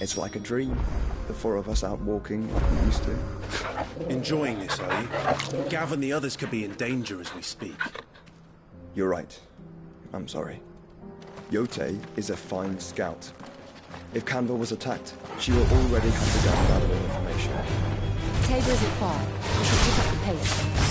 It's like a dream. The four of us out walking like we used to. Enjoying this, are you? Gav and the others could be in danger as we speak. You're right. I'm sorry. Yote is a fine scout. If Canville was attacked, she will already have the ground valuable information. Tabor isn't far. We should pick up the pace.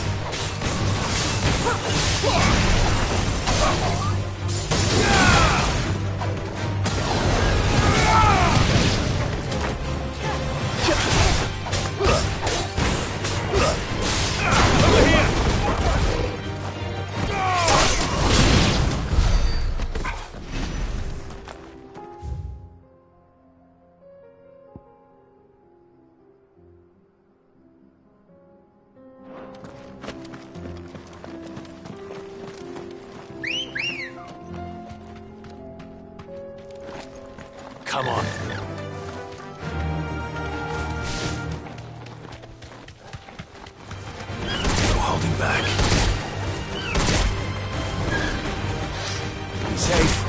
Come on. No holding back. Be safe.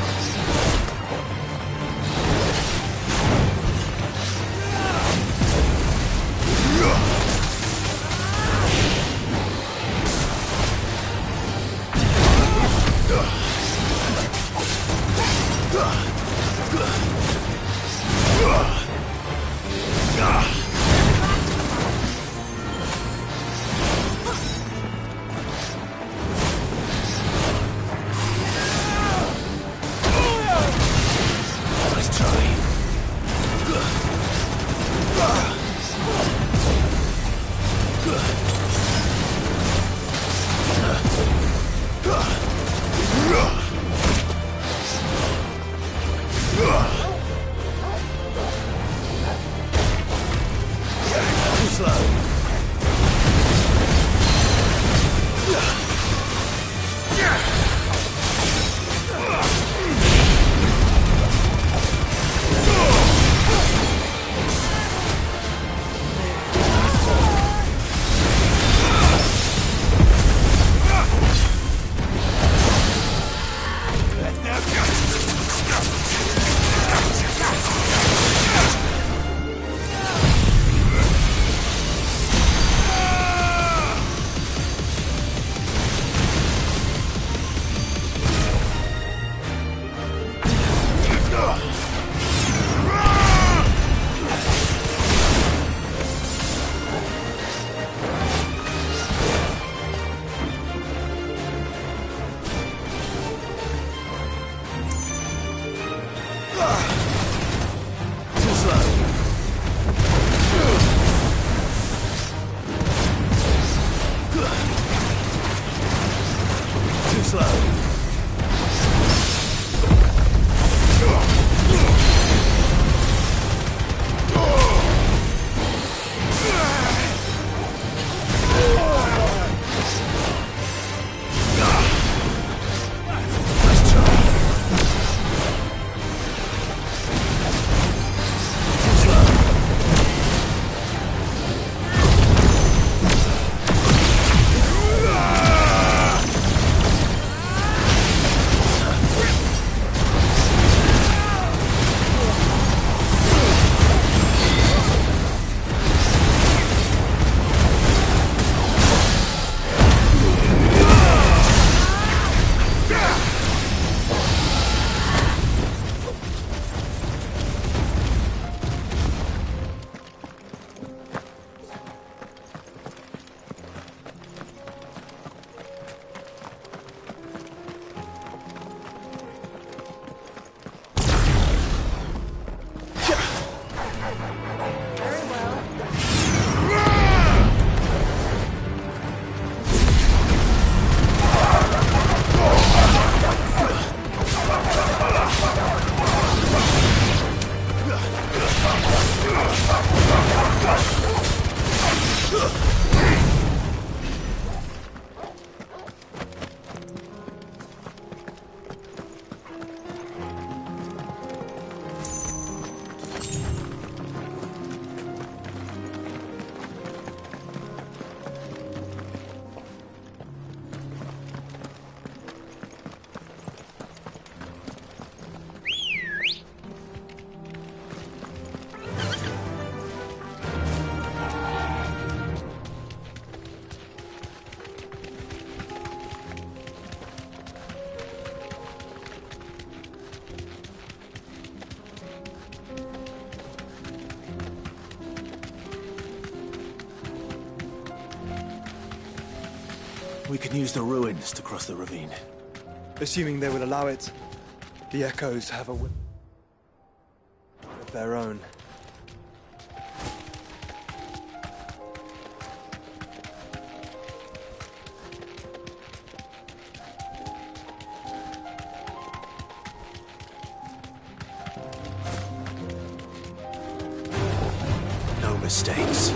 We can use the ruins to cross the ravine. Assuming they will allow it, the Echoes have a will of their own. No mistakes.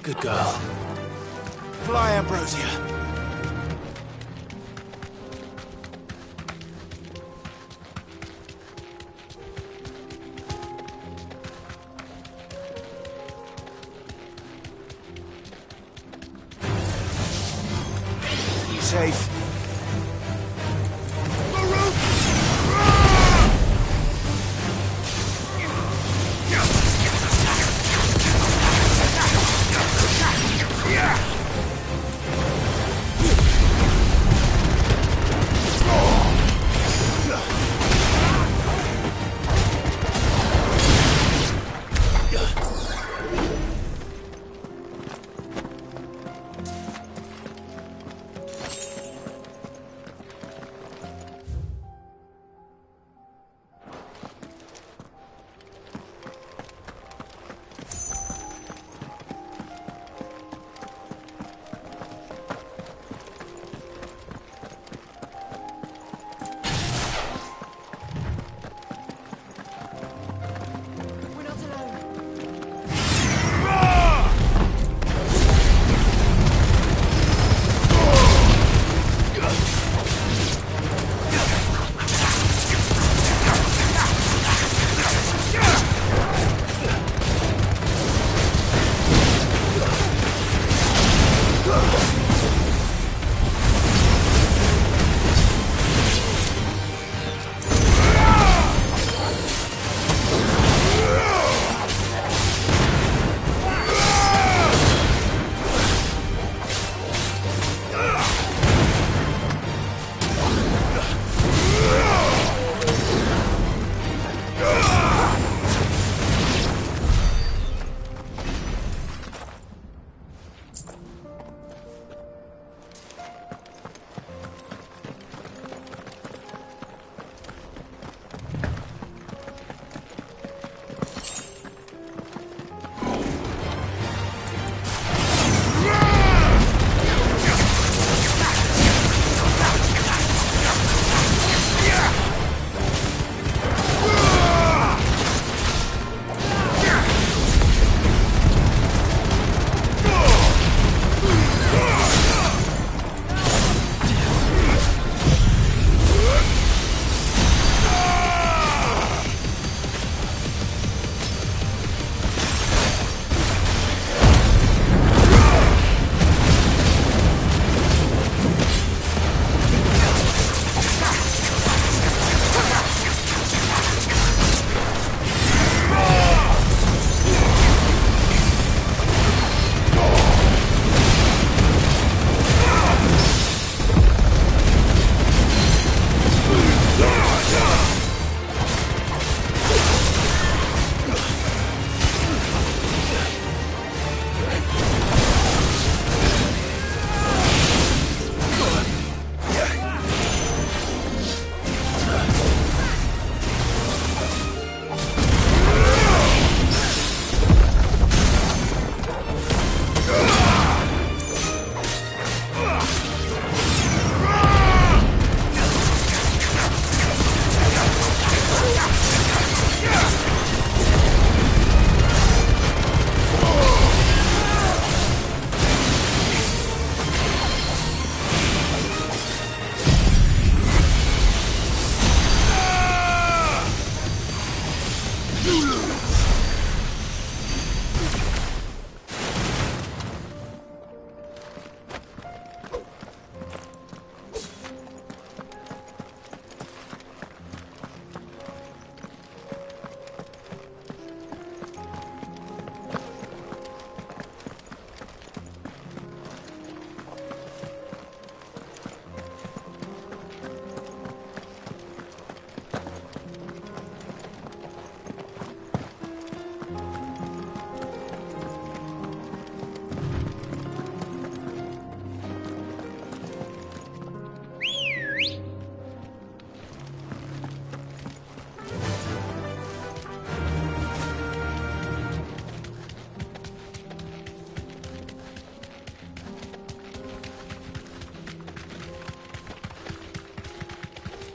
Good girl. Fly, Ambrosia. You safe?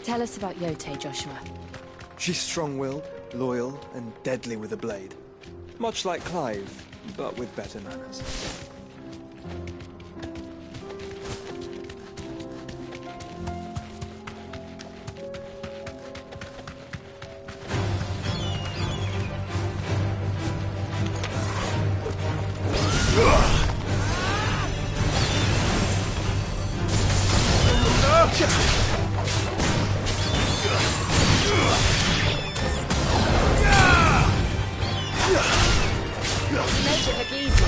Tell us about Yote, Joshua. She's strong-willed, loyal, and deadly with a blade. Much like Clive, but with better manners. Make it look easy.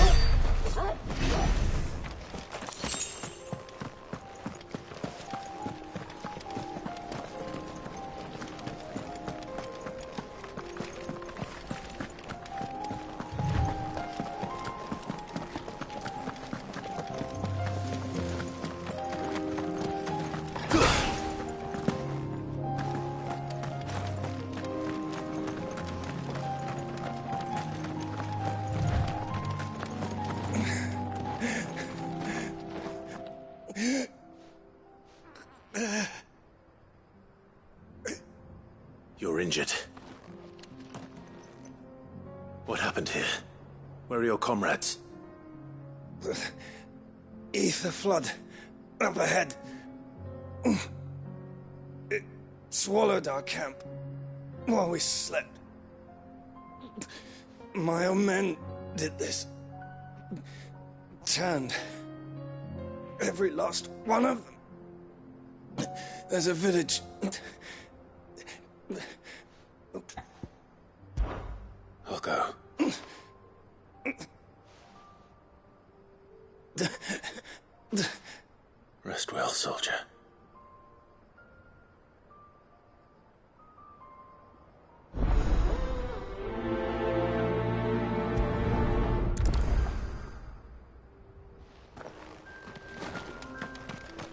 You're injured. What happened here? Where are your comrades? The ether flood up ahead. It swallowed our camp while we slept. My own men did this. Turned every last one of them. There's a village. I'll go. Rest well, soldier.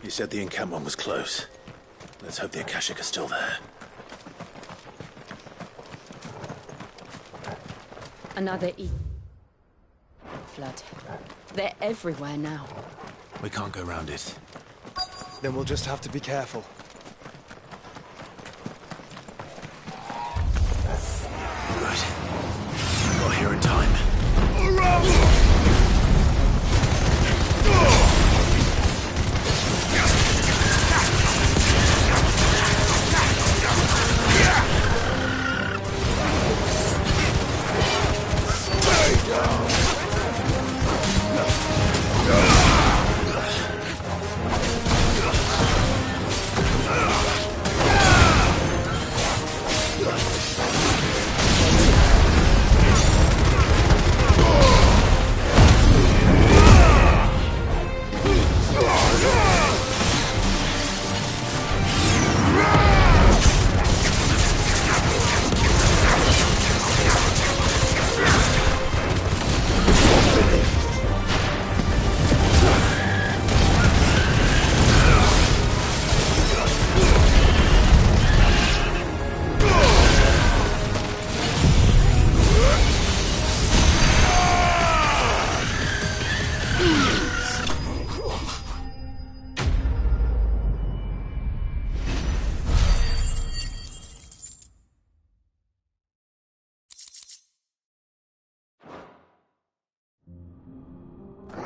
You said the encampment was close. Let's hope the Akashic are still there. Another flood. They're everywhere now. We can't go round it. Then we'll just have to be careful. Good. Got here in time.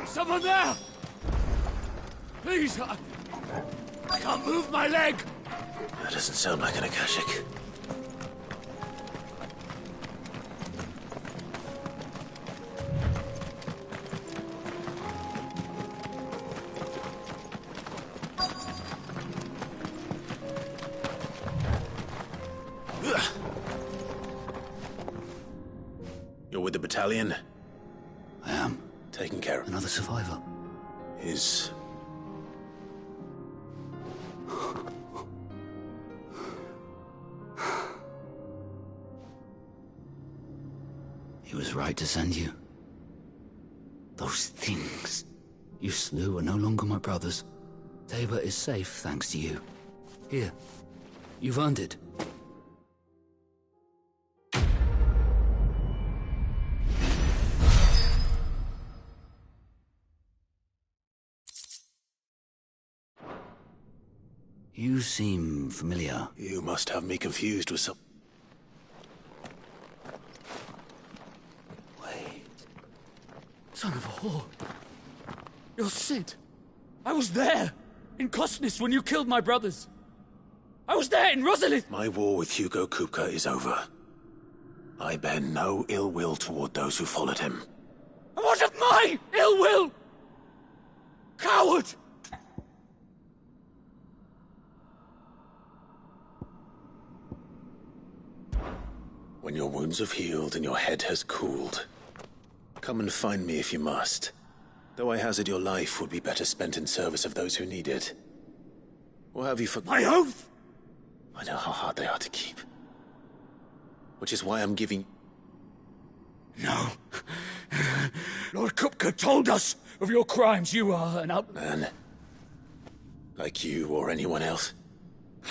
Someone there! Please, I can't move my leg! That doesn't sound like an Akashic. You're with the battalion? I am. Taking care of Another survivor. his... He was right to send you. Those things you slew are no longer my brothers. Tabor is safe thanks to you. Here, you've earned it. You seem familiar. You must have me confused with some... Wait. Son of a whore. You're Sid. I was there, in Cosnis, when you killed my brothers. I was there in Rosalith. My war with Hugo Kupka is over. I bear no ill will toward those who followed him. And what of my ill will? Coward! When your wounds have healed and your head has cooled, come and find me if you must. Though I hazard your life would be better spent in service of those who need it. Or have you My oath! I know how hard they are to keep. Which is why I'm giving... No. Lord Kupka told us of your crimes. You are an Man. Like you or anyone else.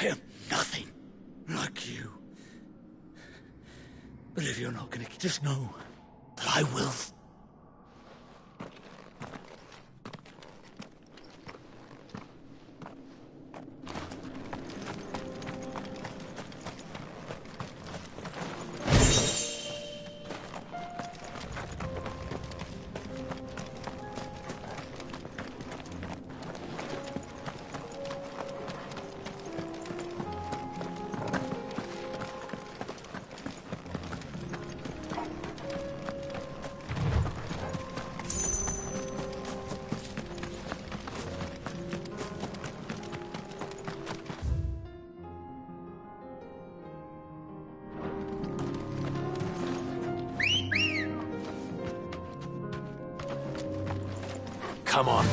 I am nothing like you. But if you're not gonna just know that I will. Come on.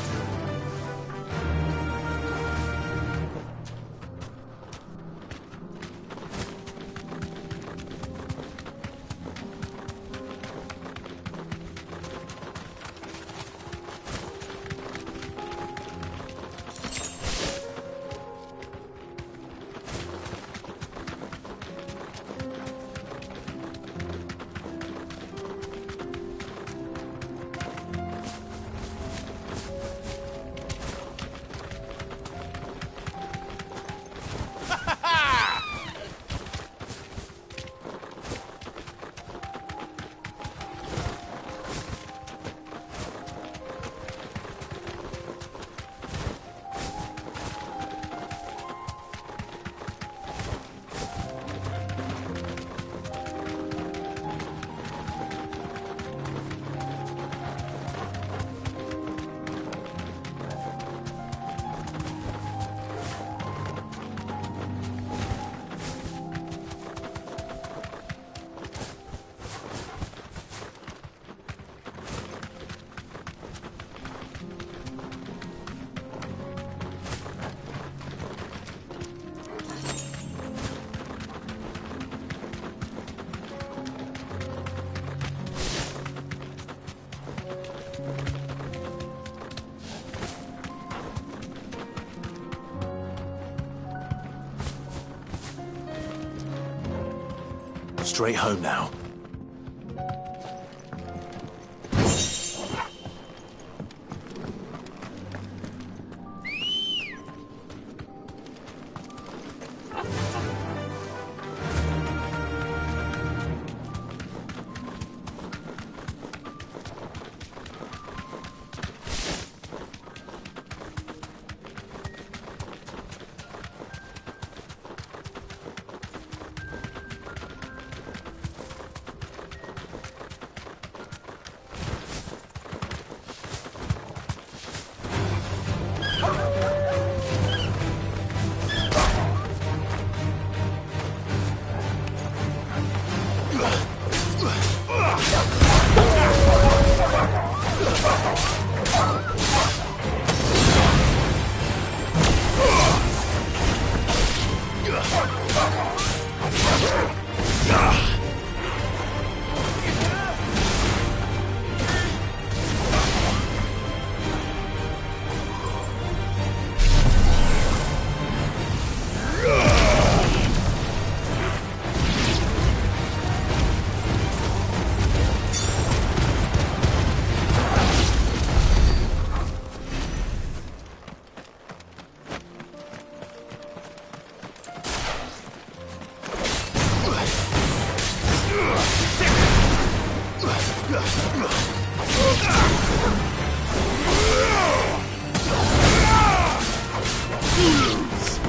Straight home now.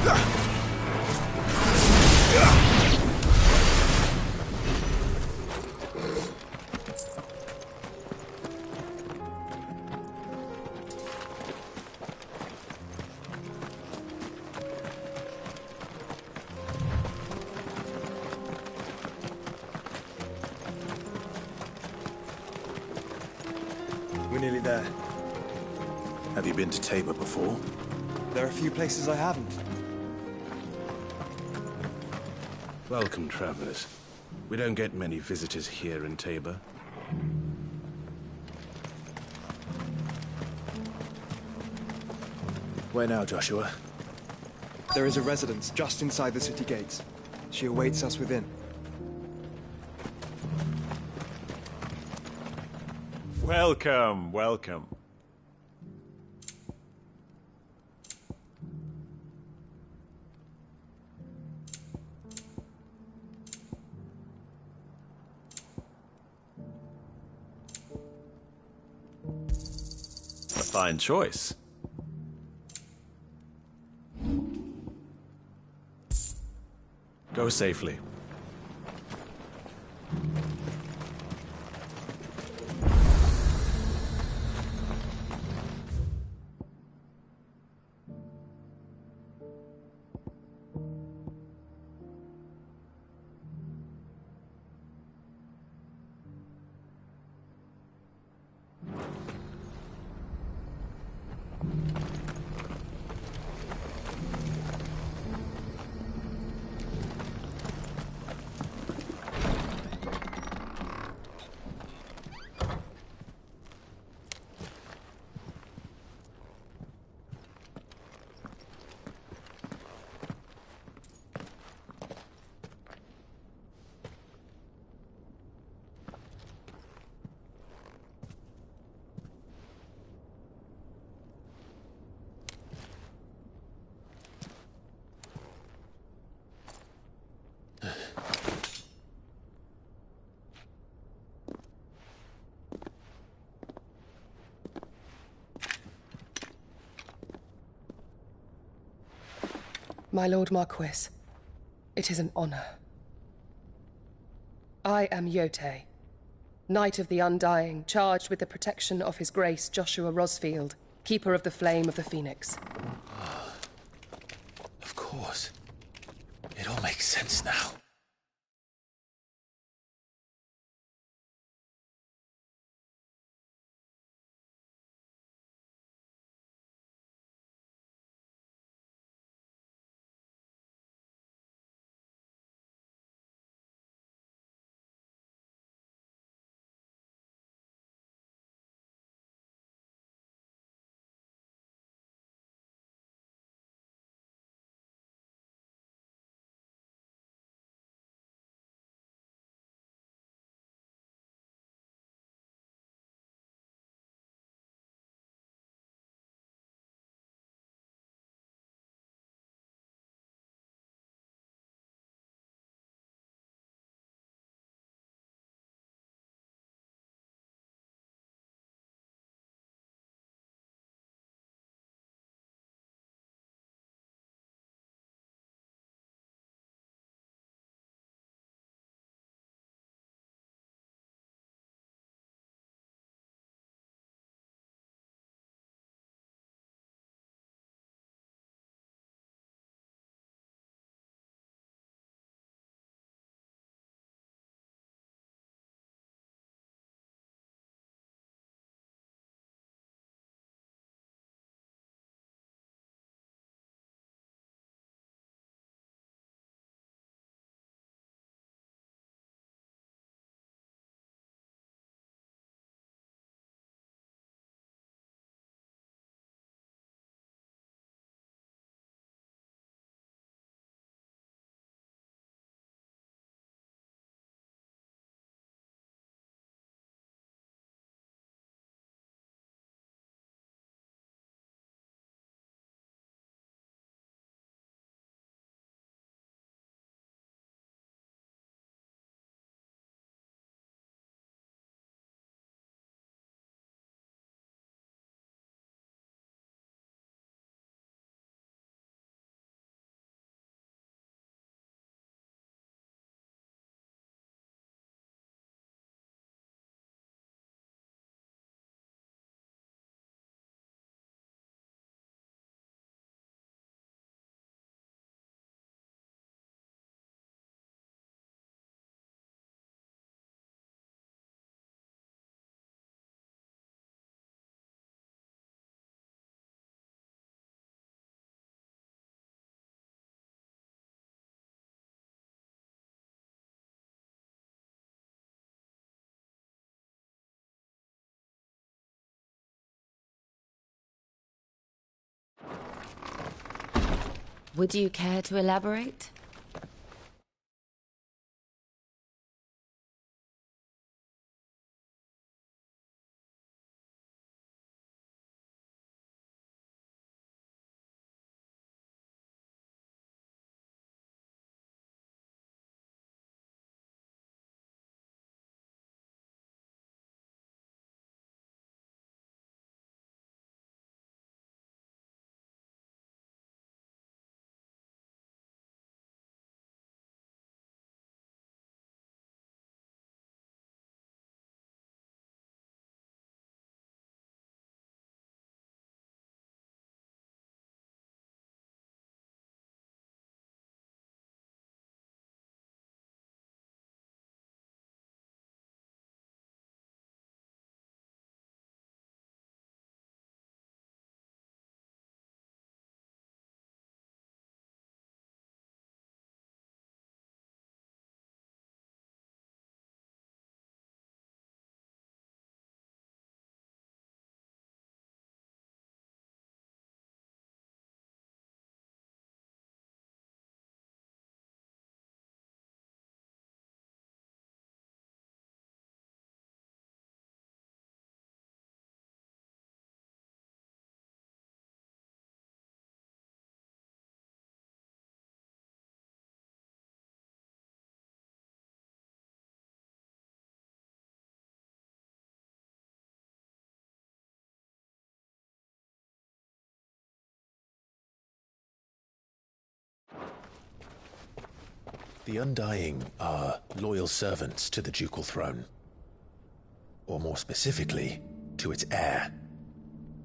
We're nearly there. Have you been to Tabor before? There are a few places I haven't. Welcome, travelers. We don't get many visitors here in Tabor. Where now, Joshua? There is a residence just inside the city gates. She awaits us within. Welcome, welcome. A fine choice. Go safely. My Lord Marquis, it is an honor. I am Yotei, Knight of the Undying, charged with the protection of His Grace Joshua Rosfield, Keeper of the Flame of the Phoenix. Of course. It all makes sense now. Would you care to elaborate? The Undying are loyal servants to the ducal throne. Or more specifically, to its heir.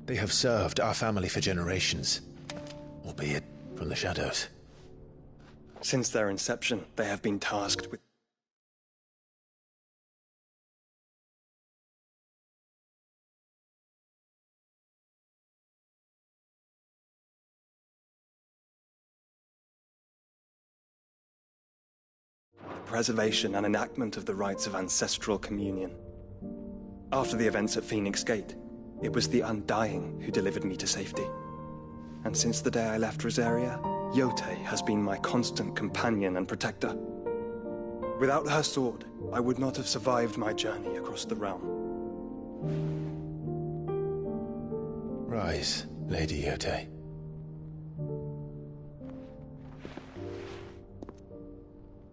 They have served our family for generations, albeit from the shadows. Since their inception, they have been tasked with the preservation and enactment of the rites of ancestral communion. After the events at Phoenix Gate, it was the Undying who delivered me to safety. And since the day I left Rosaria, Yotei has been my constant companion and protector. Without her sword, I would not have survived my journey across the realm. Rise, Lady Yotei.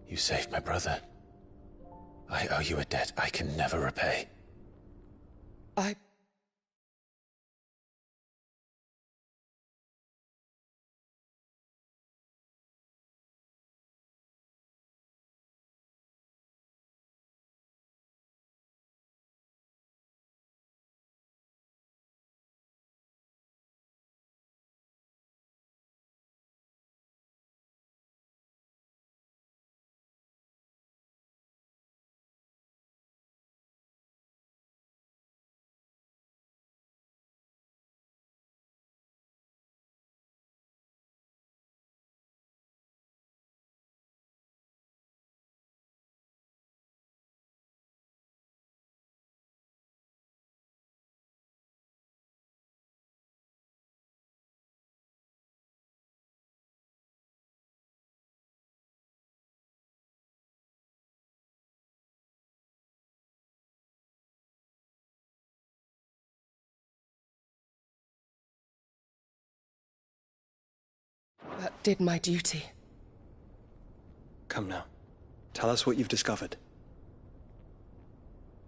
You saved my brother. I owe you a debt I can never repay. I... But did my duty. Come now. Tell us what you've discovered.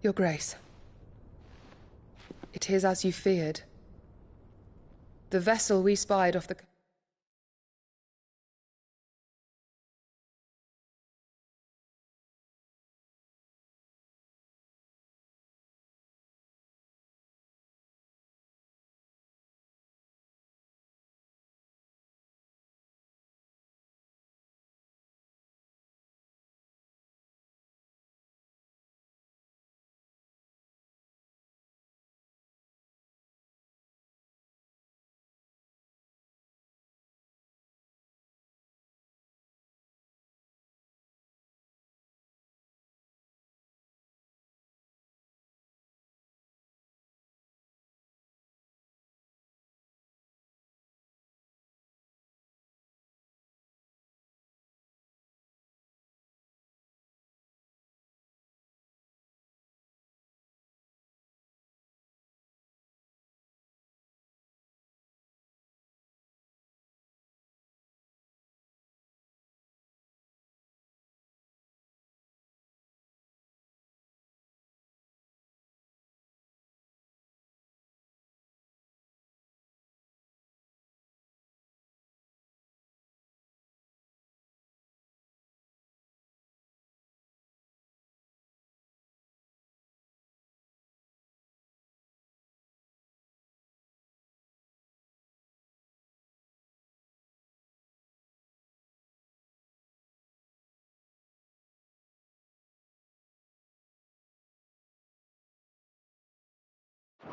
Your Grace. It is as you feared. The vessel we spied off the...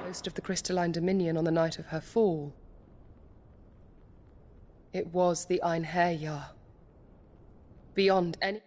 Host of the Crystalline Dominion on the night of her fall. It was the Einherjar. Beyond any...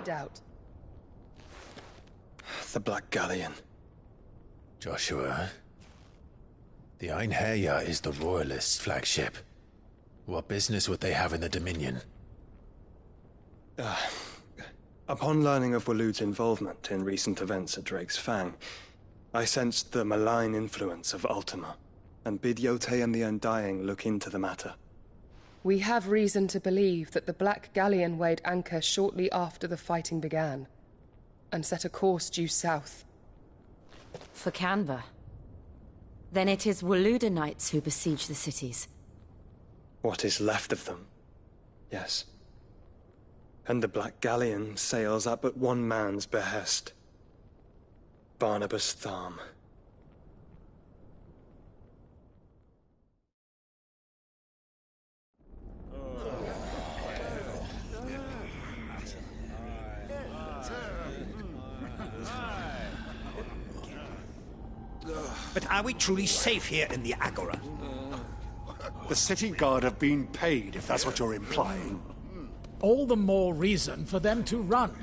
doubt. The Black Galleon. Joshua, the Einherja is the Royalists' flagship. What business would they have in the Dominion? Upon learning of Waloed's involvement in recent events at Drake's Fang, I sensed the malign influence of Ultima, and bid Yotei and the Undying look into the matter. We have reason to believe that the Black Galleon weighed anchor shortly after the fighting began, and set a course due south. For Canva. Then it is Waloeda knights who besiege the cities. What is left of them, yes. And the Black Galleon sails at but one man's behest. Barnabas Tharm. But are we truly safe here in the Agora? The city guard have been paid, if that's what you're implying. All the more reason for them to run.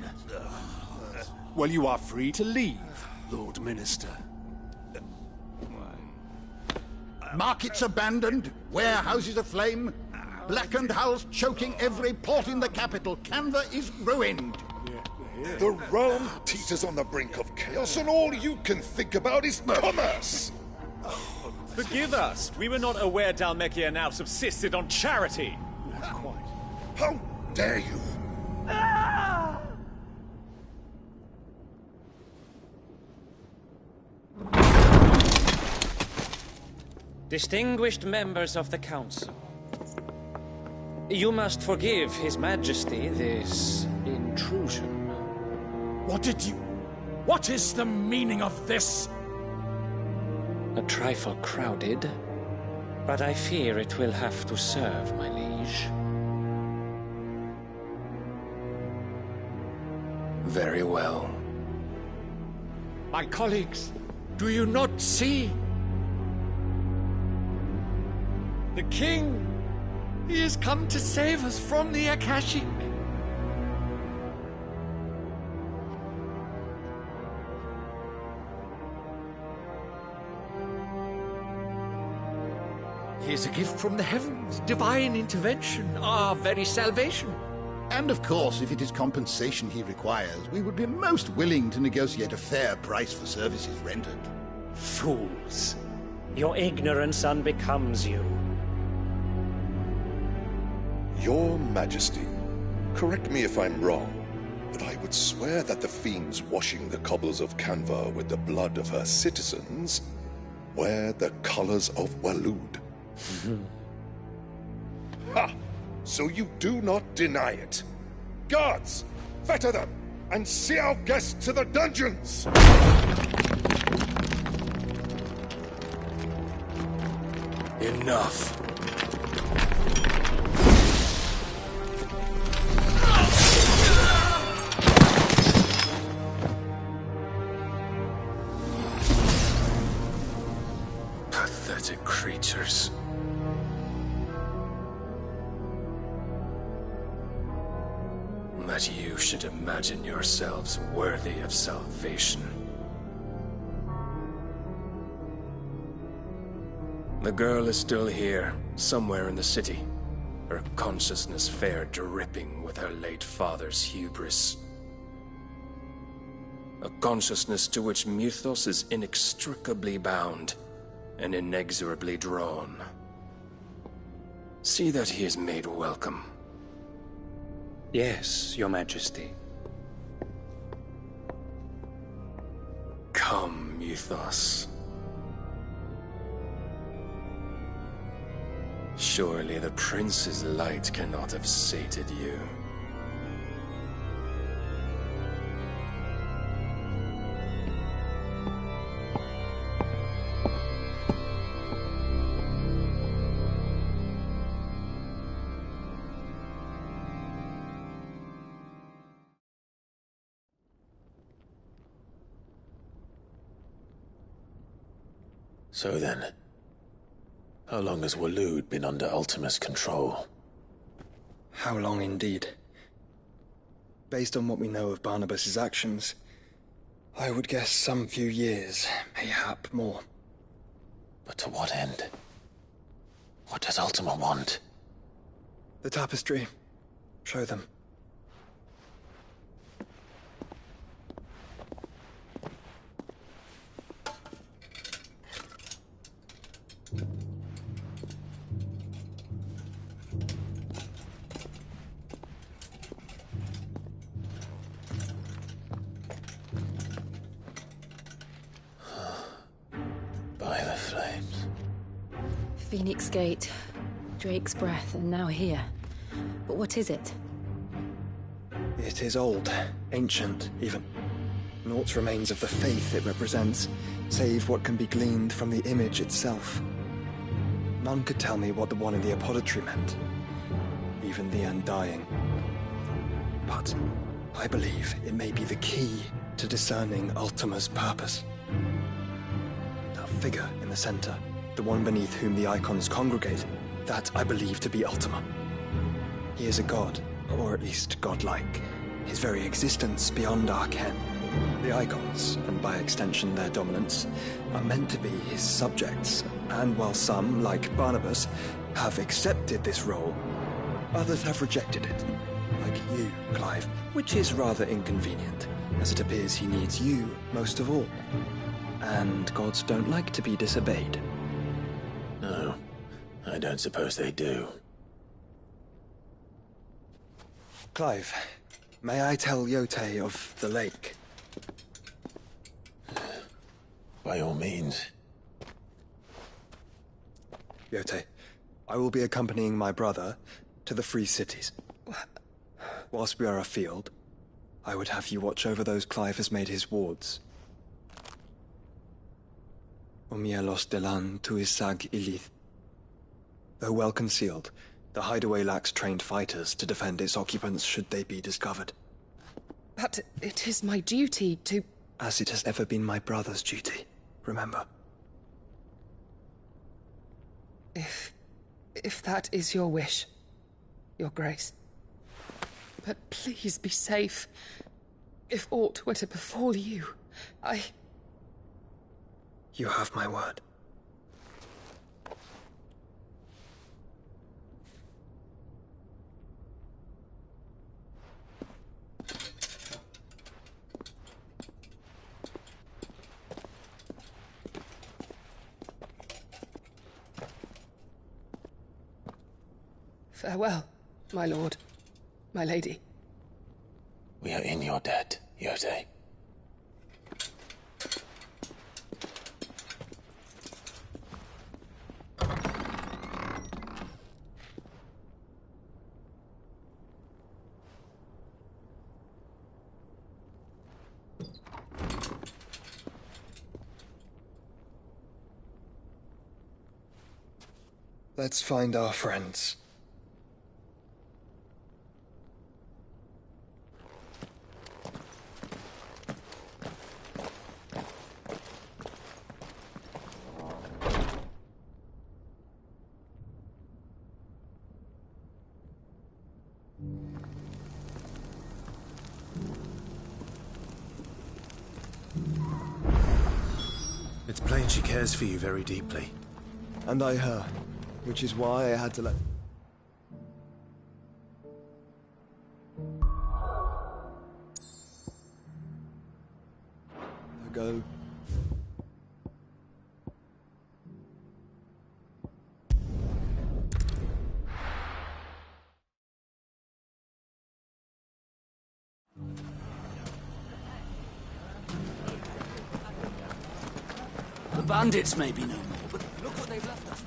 Well, you are free to leave, Lord Minister. Markets abandoned, warehouses aflame, blackened hulls choking every port in the capital. Canva is ruined. The realm teeters on the brink of chaos, and all you can think about is commerce! Forgive us! We were not aware Dhalmekia now subsisted on charity! How dare you! Distinguished members of the Council, you must forgive His Majesty this intrusion. What is the meaning of this? A trifle crowded, but I fear it will have to serve, my liege. Very well. My colleagues, do you not see? The King! He has come to save us from the Akashic! He is a gift from the heavens, divine intervention, our very salvation. And of course, if it is compensation he requires, we would be most willing to negotiate a fair price for services rendered. Fools! Your ignorance unbecomes you. Your Majesty, correct me if I'm wrong, but I would swear that the fiends washing the cobbles of Canva with the blood of her citizens wear the colors of Waloed. Ha! So you do not deny it. Guards, fetter them, and see our guests to the dungeons! Enough. Pathetic creatures. That you should imagine yourselves worthy of salvation. The girl is still here, somewhere in the city. Her consciousness fair dripping with her late father's hubris. A consciousness to which Mythos is inextricably bound and inexorably drawn. See that he is made welcome. Yes, Your Majesty. Come, Mythos. Surely the prince's light cannot have sated you. So then, how long has Waloed been under Ultima's control? How long indeed? Based on what we know of Barnabas's actions, I would guess some few years, mayhap more. But to what end? What does Ultima want? The tapestry. Show them. By the flames. Phoenix Gate, Drake's Breath, and now here. But what is it? It is old, ancient, even. Naught remains of the faith it represents, save what can be gleaned from the image itself. None could tell me what the one in the apothecary meant, even the Undying. But I believe it may be the key to discerning Ultima's purpose. That figure in the center, the one beneath whom the icons congregate, that I believe to be Ultima. He is a god, or at least godlike, his very existence beyond our ken. The icons, and by extension their dominants, are meant to be his subjects, and while some, like Barnabas, have accepted this role, others have rejected it, like you, Clive, which is rather inconvenient, as it appears he needs you most of all. And gods don't like to be disobeyed. No, I don't suppose they do. Clive, may I tell Yote of the lake? By all means. Yote, I will be accompanying my brother to the Free Cities. Whilst we are afield, I would have you watch over those Clive has made his wards. Omielos delan tuisag ilith. Though well concealed, the hideaway lacks trained fighters to defend its occupants should they be discovered. But it is my duty to... As it has ever been my brother's duty, remember. If that is your wish, Your Grace. But please be safe. If aught were to befall you, You have my word. Farewell, my lord, my lady. We are in your debt, Yote. Let's find our friends. It's plain she cares for you very deeply. And I her, which is why I had to let... her go. The bandits may be no more, but look what they've left us.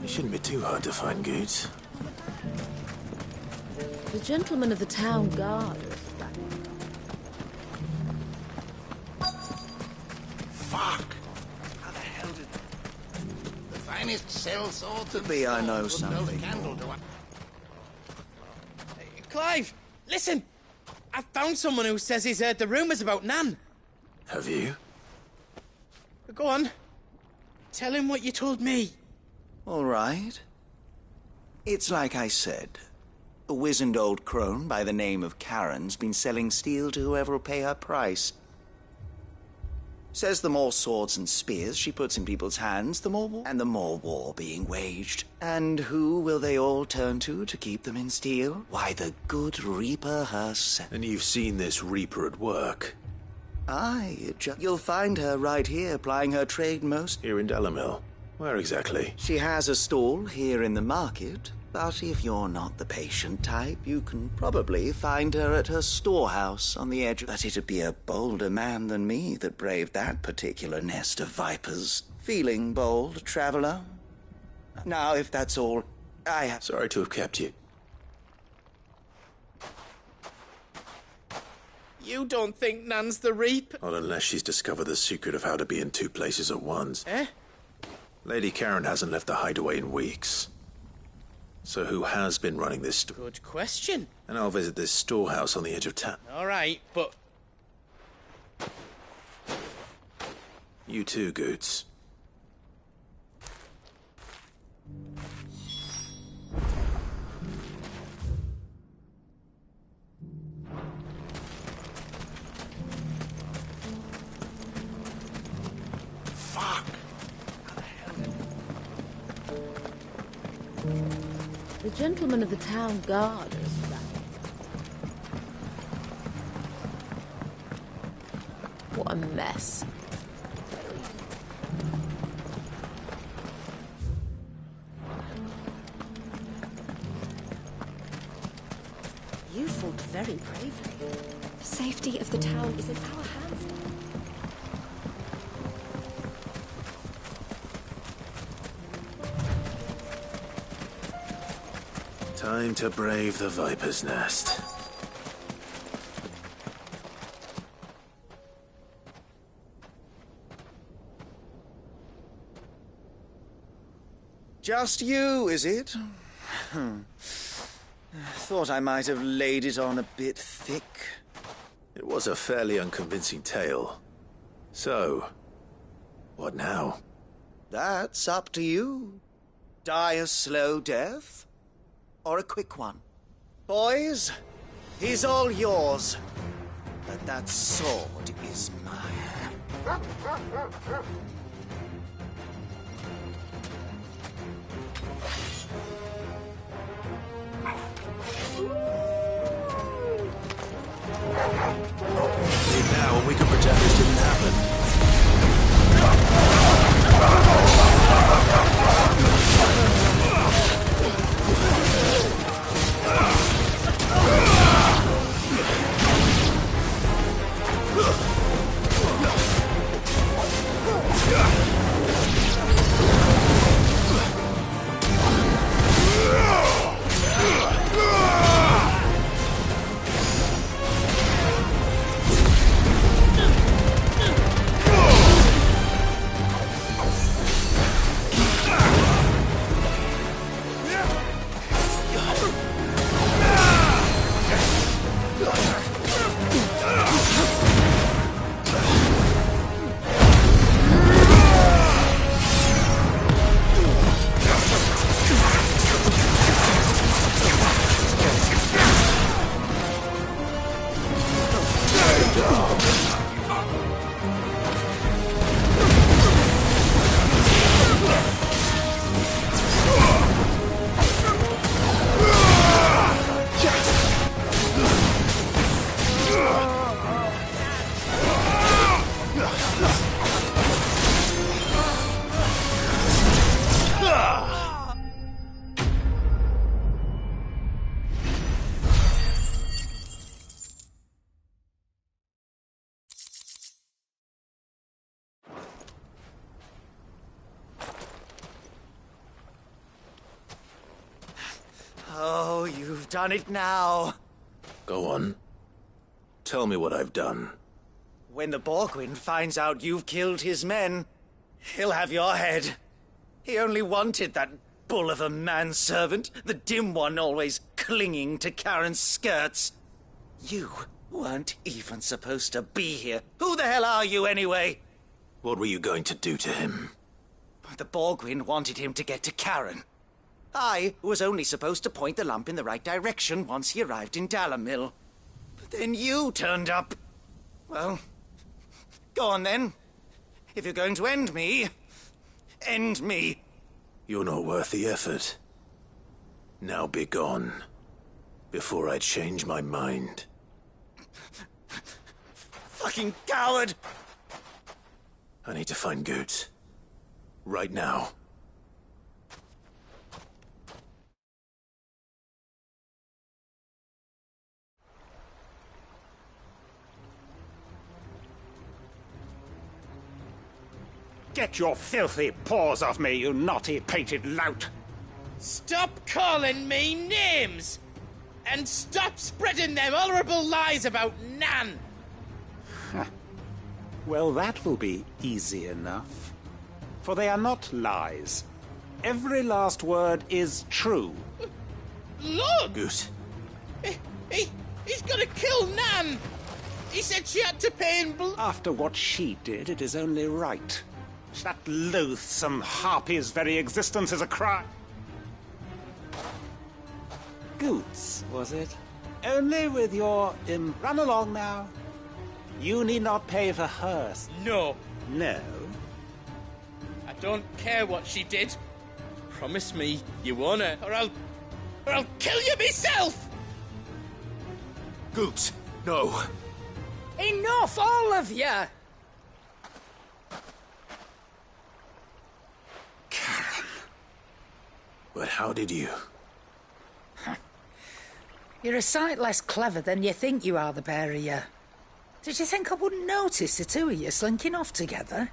It shouldn't be too hard to find goods. The gentlemen of the town guard. Fuck! How the hell did... The finest cell swords and Maybe I know swords with something. no candle to... Clive, listen! I found someone who says he's heard the rumours about Nan. Have you? Go on. Tell him what you told me. All right. It's like I said. A wizened old crone by the name of Karen's been selling steel to whoever will pay her price. Says the more swords and spears she puts in people's hands, the more war being waged. And who will they all turn to keep them in steel? Why, the good Reaper herself. And you've seen this Reaper at work? Aye, you'll find her right here plying her trade most... Here in Delamil? Where exactly? She has a stall here in the market, but if you're not the patient type, you can probably find her at her storehouse on the edge. But it'd be a bolder man than me that braved that particular nest of vipers. Feeling bold, traveler? Now, if that's all, I have... Sorry to have kept you. You don't think Nan's the Reaper? Not unless she's discovered the secret of how to be in two places at once. Eh? Lady Karen hasn't left the hideaway in weeks. So who has been running this store? Good question. And I'll visit this storehouse on the edge of town. All right, but... You too, Goots. Fuck! The gentleman of the town guard is back. What a mess. You fought very bravely. The safety of the town is in our hands. Time to brave the Viper's Nest. Just you, is it? Thought I might have laid it on a bit thick. It was a fairly unconvincing tale. So, what now? That's up to you. Die a slow death, or a quick one. Boys, he's all yours. But that sword is mine. Leave now and we can pretend this didn't happen. Oh, you've done it now. Go on. Tell me what I've done. When the Borgwyn finds out you've killed his men, he'll have your head. He only wanted that bull of a manservant, the dim one always clinging to Karen's skirts. You weren't even supposed to be here. Who the hell are you, anyway? What were you going to do to him? The Borgwyn wanted him to get to Karen. I was only supposed to point the lamp in the right direction once he arrived in Dalamil. But then you turned up. Well, go on then. If you're going to end me, end me. You're not worth the effort. Now be gone, before I change my mind. Fucking coward! I need to find Goots. Right now. Get your filthy paws off me, you naughty-pated lout! Stop calling me names! And stop spreading them horrible lies about Nan! Well, that will be easy enough. For they are not lies. Every last word is true. Look! Goose. He's gonna kill Nan! He said she had to pay in blood. After what she did, it is only right. That loathsome harpy's very existence is a crime. Goots, was it? Only with your run along now. You need not pay for hers. No. No? I don't care what she did. Promise me you won't, or I'll kill you myself! Goots, no. Enough, all of you! But how did you? You're a sight less clever than you think you are, the pair of you. Did you think I wouldn't notice the two of you slinking off together?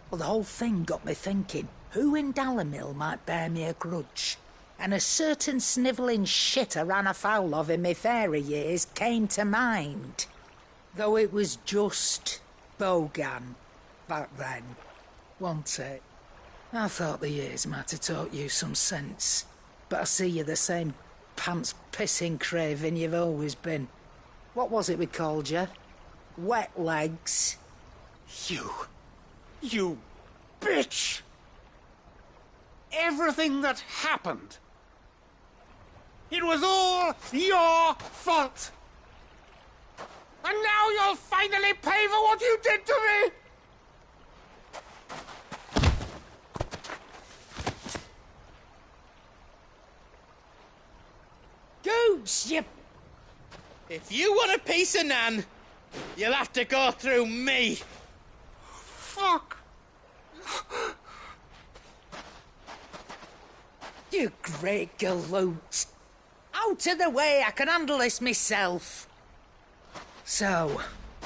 Well, the whole thing got me thinking, who in Dalamil might bear me a grudge? And a certain snivelling shit I ran afoul of in my fairy years came to mind. Though it was just Bogan back then, wasn't it? I thought the years might have taught you some sense, but I see you're the same pants-pissing craven you've always been. What was it we called you? Wet legs? You bitch! Everything that happened, it was all your fault! And now you'll finally pay for what you did to me! Goots, you... If you want a piece of Nan, you'll have to go through me. Fuck! You great galoot. Out of the way, I can handle this myself. So,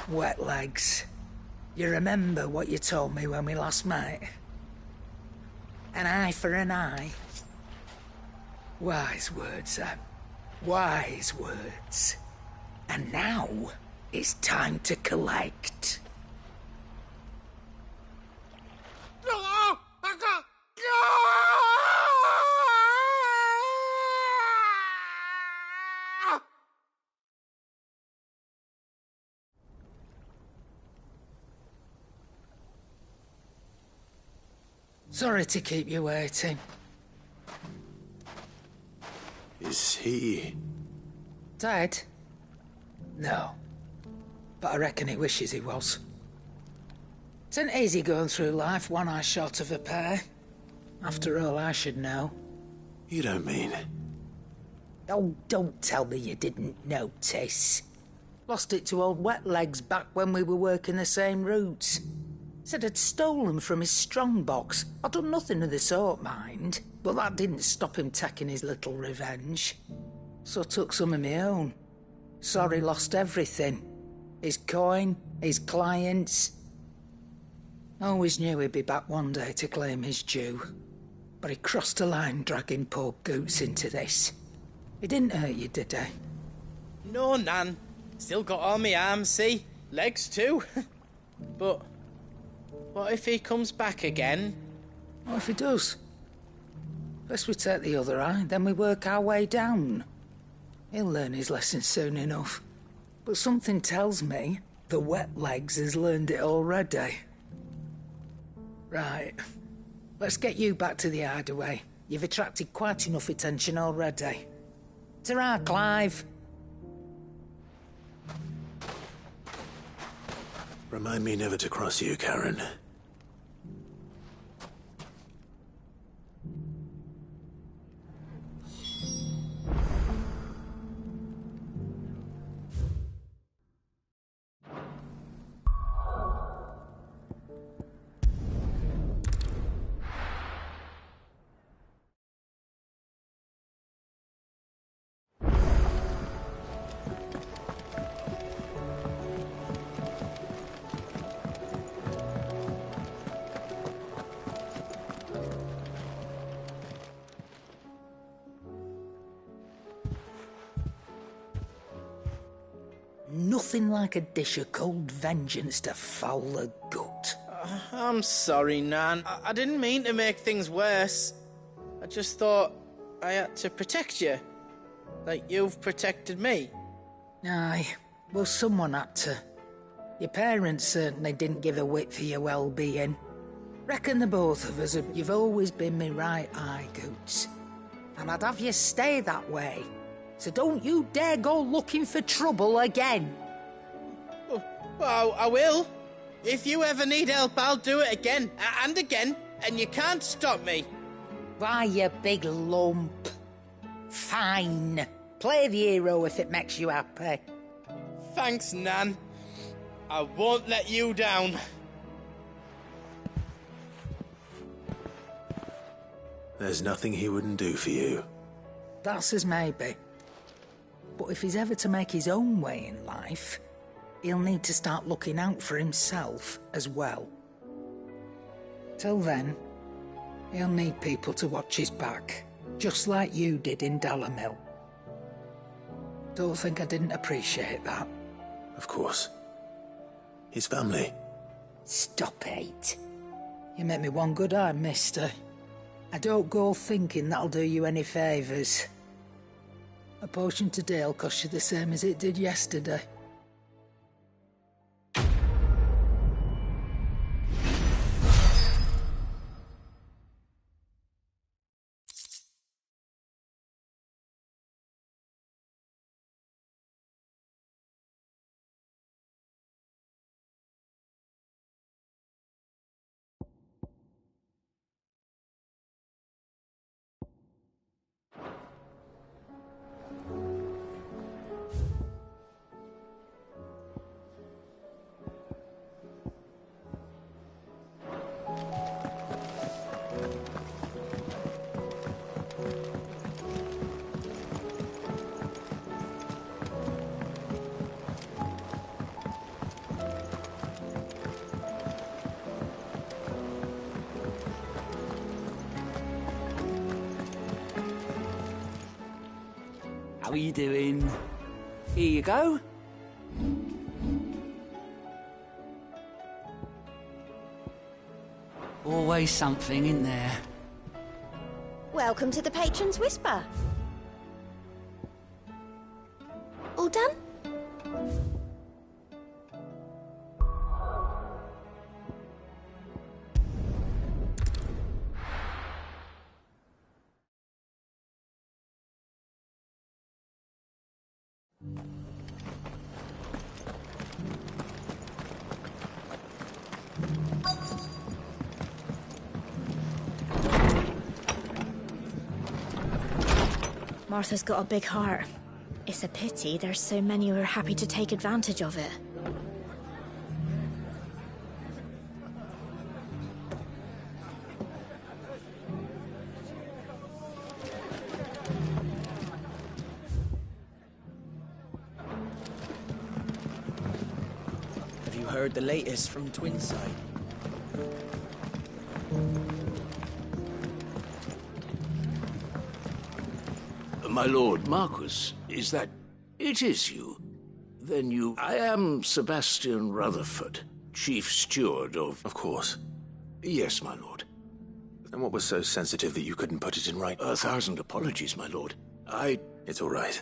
wet legs, you remember what you told me when we last met? An eye for an eye. Wise words, Sam. Wise words. And now, it's time to collect. Sorry to keep you waiting. Is he... Dead? No. But I reckon he wishes he was. It ain't easy going through life one eye short of a pair. After all, I should know. You don't mean... Oh, don't tell me you didn't notice. Lost it to old Wet Legs back when we were working the same routes. Said I'd stolen from his strongbox. I'd done nothing of the sort, mind. But that didn't stop him taking his little revenge. So I took some of my own. Sorry, lost everything. His coin, his clients. Always knew he'd be back one day to claim his due. But he crossed a line dragging poor Goots into this. He didn't hurt you, did he? No, Nan. Still got all my arms, see? Legs too. But what if he comes back again? What if he does? First we take the other eye, then we work our way down. He'll learn his lesson soon enough. But something tells me the Wet Legs has learned it already. Right. Let's get you back to the hideaway. You've attracted quite enough attention already. Ta-ra, Clive. Remind me never to cross you, Karen. Nothing like a dish of cold vengeance to foul the gut. I'm sorry, Nan. I didn't mean to make things worse. I just thought I had to protect you. Like you've protected me. Aye, well, someone had to. Your parents certainly didn't give a whit for your well-being. Reckon the both of us, you've always been me right eye, Goots. And I'd have you stay that way. So don't you dare go looking for trouble again. Well, I will. If you ever need help, I'll do it again and again, and you can't stop me. Why, you big lump. Fine. Play the hero if it makes you happy. Thanks, Nan. I won't let you down. There's nothing he wouldn't do for you. That's as maybe. But if he's ever to make his own way in life, he'll need to start looking out for himself as well. Till then, he'll need people to watch his back, just like you did in Dalamil. Don't think I didn't appreciate that. Of course. His family. Stop it. You make me one good eye, mister. I don't go thinking that'll do you any favours. A potion today'll cost you the same as it did yesterday. How are you doing? Here you go. Always something in there. Welcome to the Patron's Whisper. All done? Martha's got a big heart. It's a pity there's so many who are happy to take advantage of it. Have you heard the latest from Twinside? My lord Marquis, is that... It is you. Then you... I am Sebastian Rutherford, Chief Steward of... Of course. Yes, my lord. And what was so sensitive that you couldn't put it in writing? 1,000 apologies, my lord. It's all right.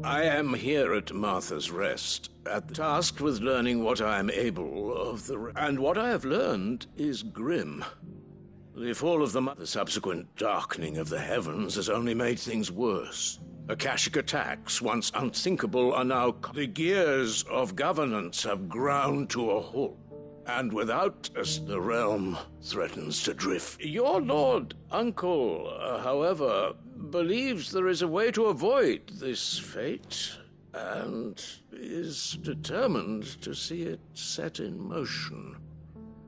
I am here at Martha's Rest, tasked with learning what I am able of the... And what I have learned is grim. The fall of the subsequent darkening of the heavens has only made things worse. Akashic attacks, once unthinkable, are now... The gears of governance have ground to a halt. And without us, the realm threatens to drift. Your lord uncle, however, believes there is a way to avoid this fate, and is determined to see it set in motion.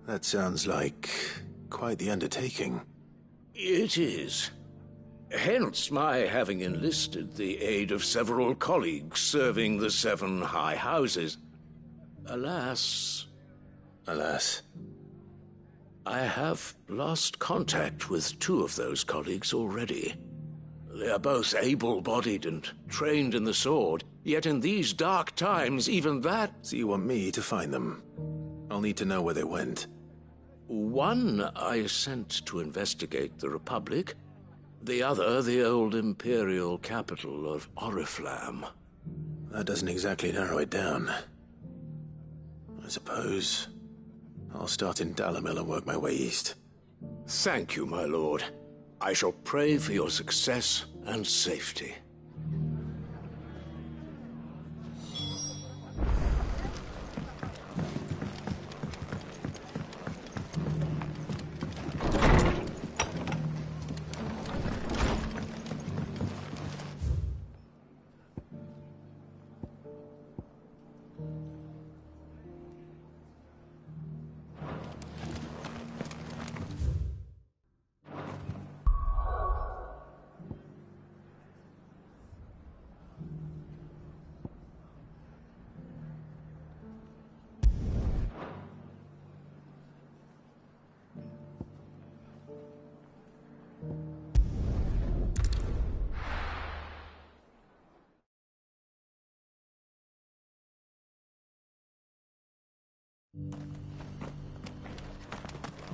That sounds like quite the undertaking. It is. Hence my having enlisted the aid of several colleagues serving the 7 high houses. Alas... Alas? I have lost contact with 2 of those colleagues already. They are both able-bodied and trained in the sword, yet in these dark times, even that... So you want me to find them? I'll need to know where they went. One I sent to investigate the Republic, the other the old Imperial capital of Oriflamme. That doesn't exactly narrow it down. I suppose I'll start in Dalamil and work my way east. Thank you, my lord. I shall pray for your success and safety.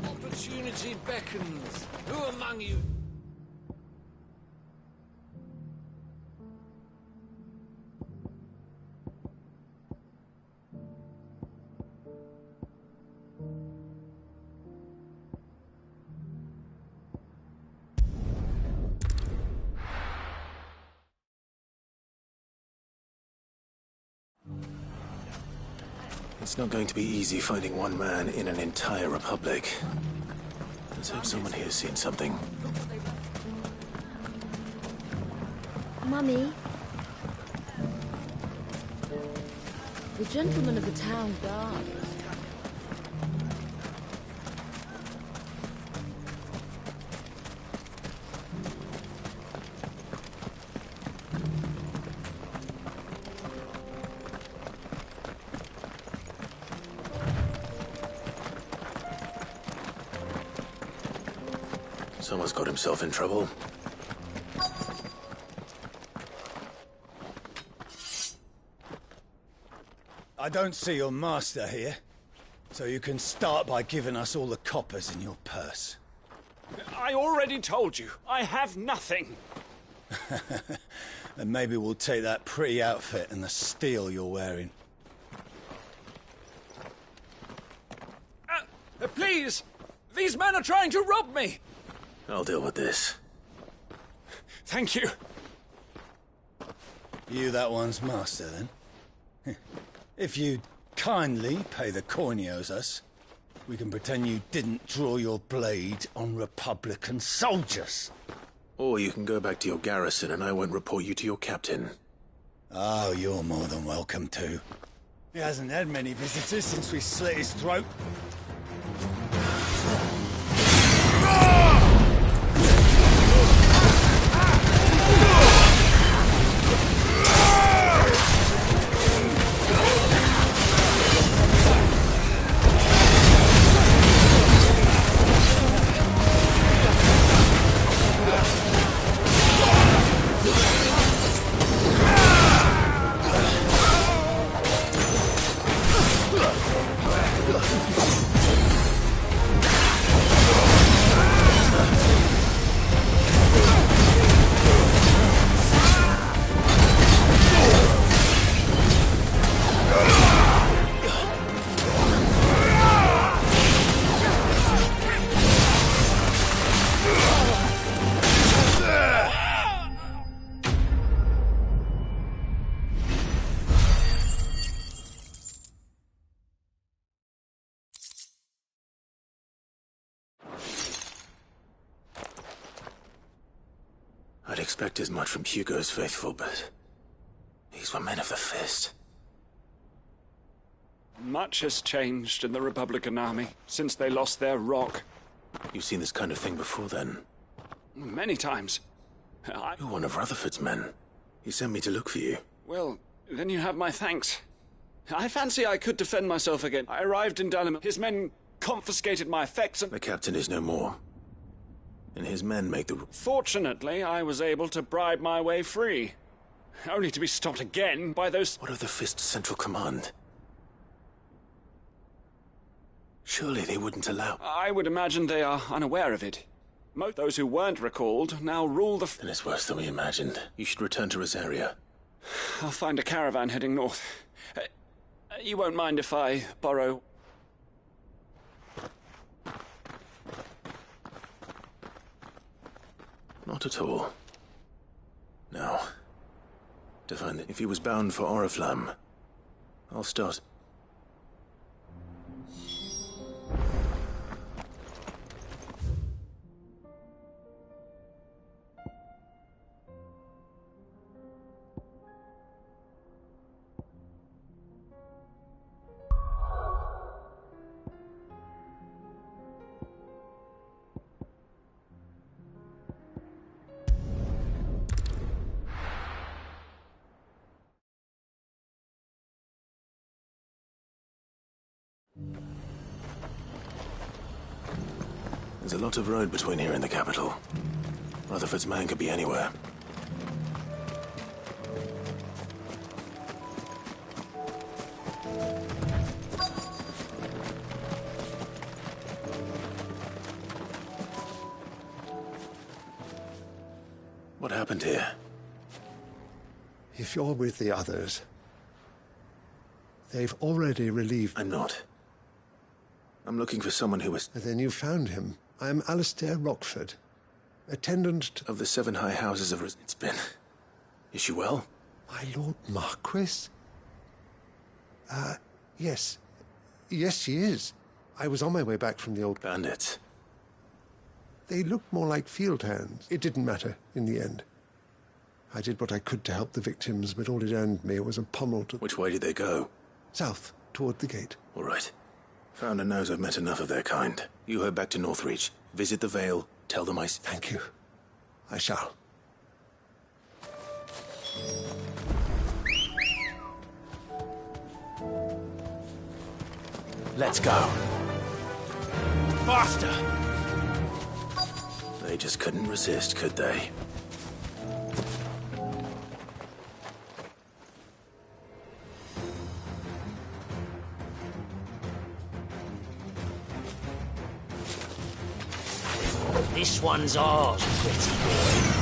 Opportunity beckons. Who among you... It's not going to be easy finding one man in an entire republic. Let's hope someone here's seen something. Mummy? The gentleman of the town guard. Someone's got himself in trouble. I don't see your master here, so you can start by giving us all the coppers in your purse. I already told you, I have nothing. And maybe we'll take that pretty outfit and the steel you're wearing. Please! These men are trying to rob me! I'll deal with this. Thank you. You that one's master, then? If you'd kindly pay the coin he owes us, we can pretend you didn't draw your blade on Republican soldiers. Or you can go back to your garrison and I won't report you to your captain. Oh, you're more than welcome to. He hasn't had many visitors since we slit his throat. I'd expect as much from Hugo's faithful, but these were men of the fist. Much has changed in the Republican army since they lost their rock. You've seen this kind of thing before, then? Many times. You're one of Rutherford's men. He sent me to look for you. Well, then you have my thanks. I fancy I could defend myself again. I arrived in Dalamil. His men confiscated my effects and... The captain is no more. And his men make the... Fortunately, I was able to bribe my way free. Only to be stopped again by those... What of the Fist Central Command? Surely they wouldn't allow... I would imagine they are unaware of it. Most those who weren't recalled now rule the... Then it's worse than we imagined. You should return to Rosaria. I'll find a caravan heading north. You won't mind if I borrow... Not at all. Now, to find that if he was bound for Oriflamme, I'll start. There's a lot of road between here and the capital. Rutherford's man could be anywhere. What happened here? If you're with the others, they've already relieved... I'm not. I'm looking for someone who was... Then you found him. I'm Alistair Rockford, attendant of the 7 High Houses of... It's been... Is she well? My Lord Marquis? Yes. Yes, she is. I was on my way back from the old... Bandits. They looked more like field hands. It didn't matter, in the end. I did what I could to help the victims, but all it earned me was a pommel to... Which way did they go? South, toward the gate. All right. Founder knows I've met enough of their kind. You head back to Northreach. Visit the Vale. Tell them I... Thank you. I shall. Let's go. Faster! They just couldn't resist, could they? This one's ours, pretty boy.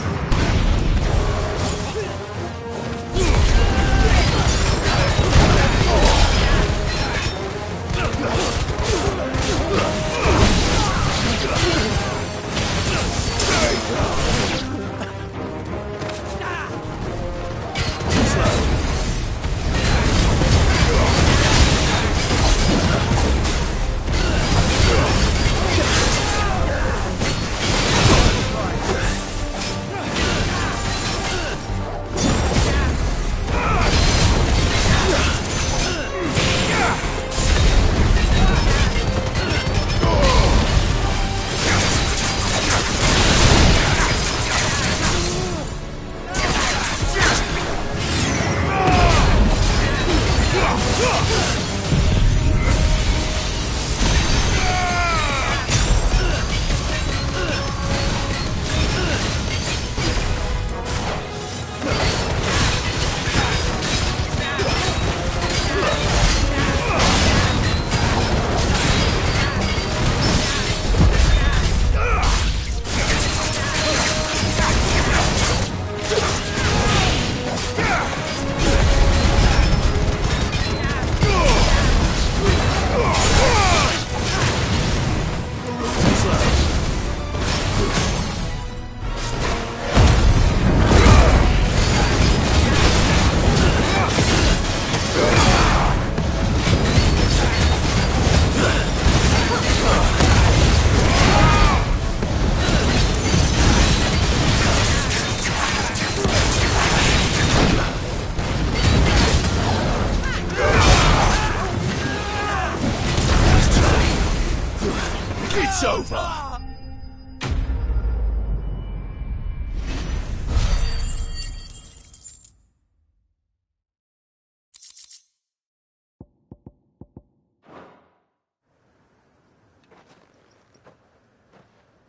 It's over!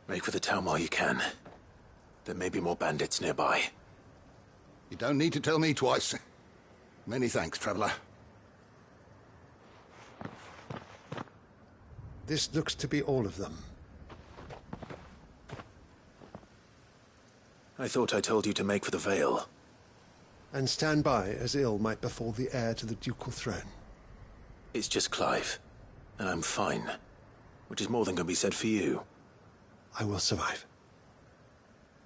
Make for the town while you can. There may be more bandits nearby. You don't need to tell me twice. Many thanks, traveler. This looks to be all of them. I thought I told you to make for the Vale. And stand by as ill might befall the heir to the ducal throne. It's just Clive, and I'm fine. Which is more than can be said for you. I will survive.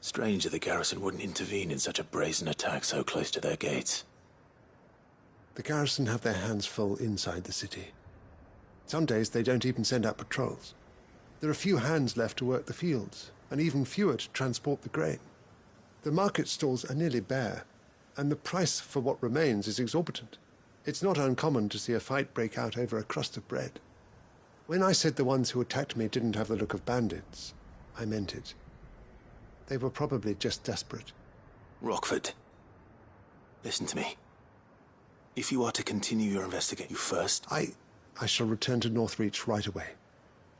Strange that the garrison wouldn't intervene in such a brazen attack so close to their gates. The garrison have their hands full inside the city. Some days they don't even send out patrols. There are few hands left to work the fields, and even fewer to transport the grain. The market stalls are nearly bare, and the price for what remains is exorbitant. It's not uncommon to see a fight break out over a crust of bread. When I said the ones who attacked me didn't have the look of bandits, I meant it. They were probably just desperate. Rockford, listen to me. If you are to continue your investigation, you first... I shall return to Northreach right away.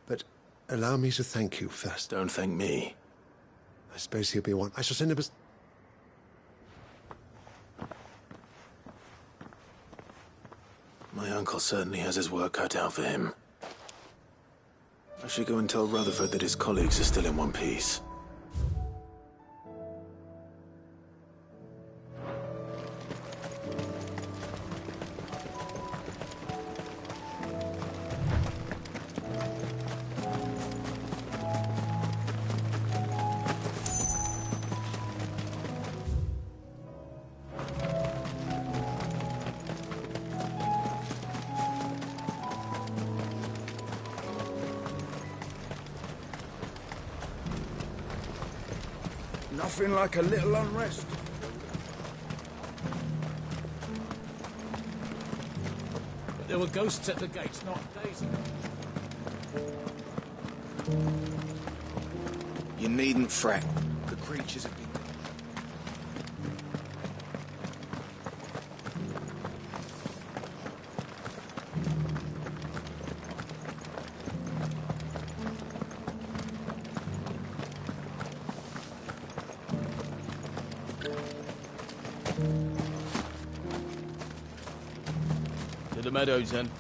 But allow me to thank you first. Don't thank me. I suppose he'll be one. I shall send him a... My uncle certainly has his work cut out for him. I should go and tell Rutherford that his colleagues are still in one piece. Nothing like a little unrest. But there were ghosts at the gates not days ago. You needn't fret. The creatures have been... To the meadows, then.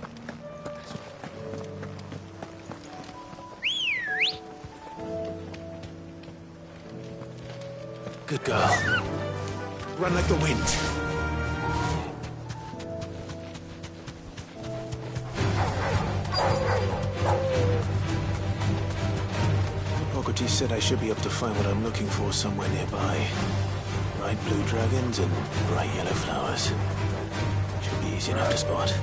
Good girl. Run like the wind. Hippocrates said I should be able to find what I'm looking for somewhere nearby. Bright blue dragons and bright yellow flowers. Should be easy enough to spot.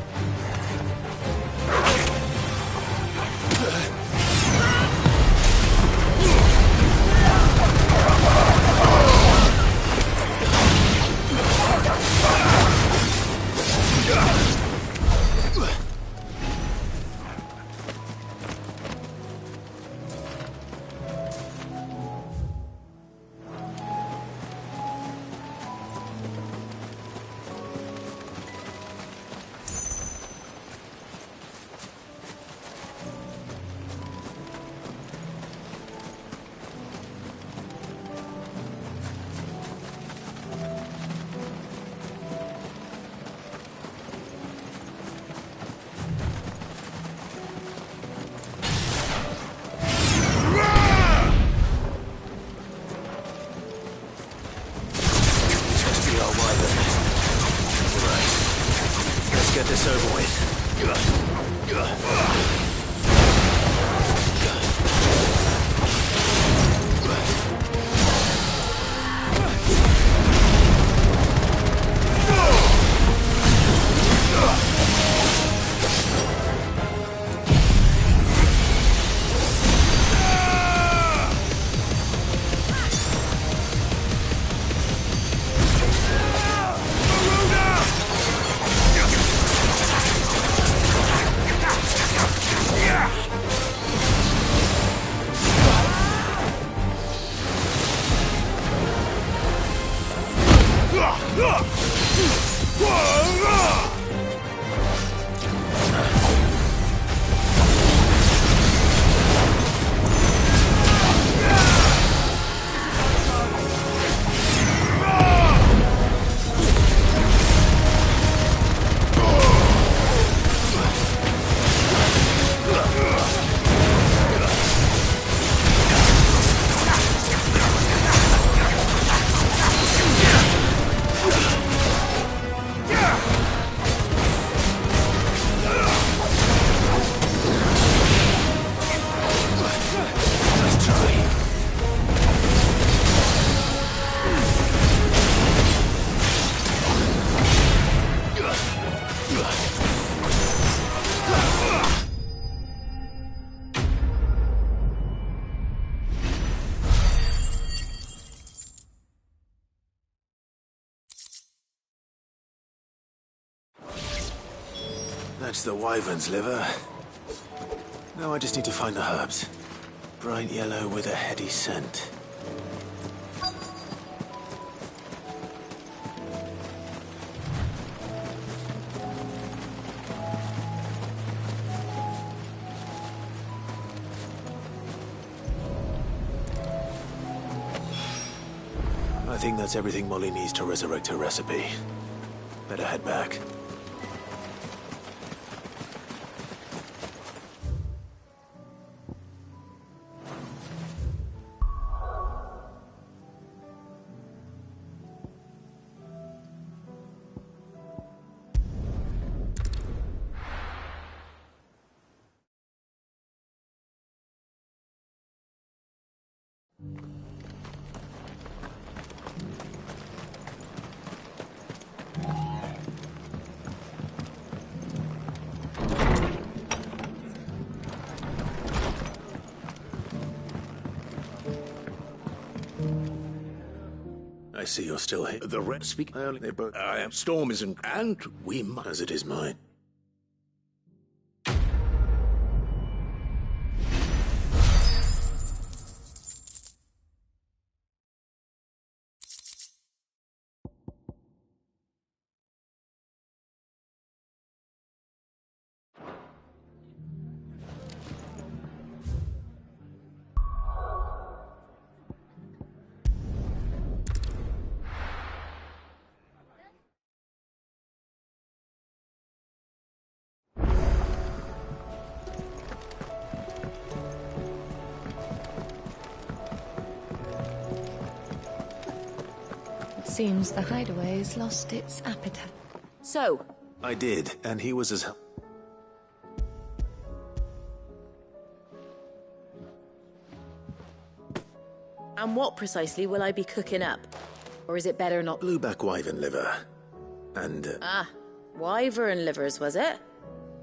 Get this over with. That's the wyvern's liver. Now I just need to find the herbs. Bright yellow with a heady scent. I think that's everything Molly needs to resurrect her recipe. Better head back. I see you're still here. The red speak. They both. Storm isn't, and we must. As it is mine. Seems the hideaway's lost its appetite. So? I did, and he was as... And what precisely will I be cooking up? Or is it better not... Blueback wyvern liver. And... wyvern livers, was it?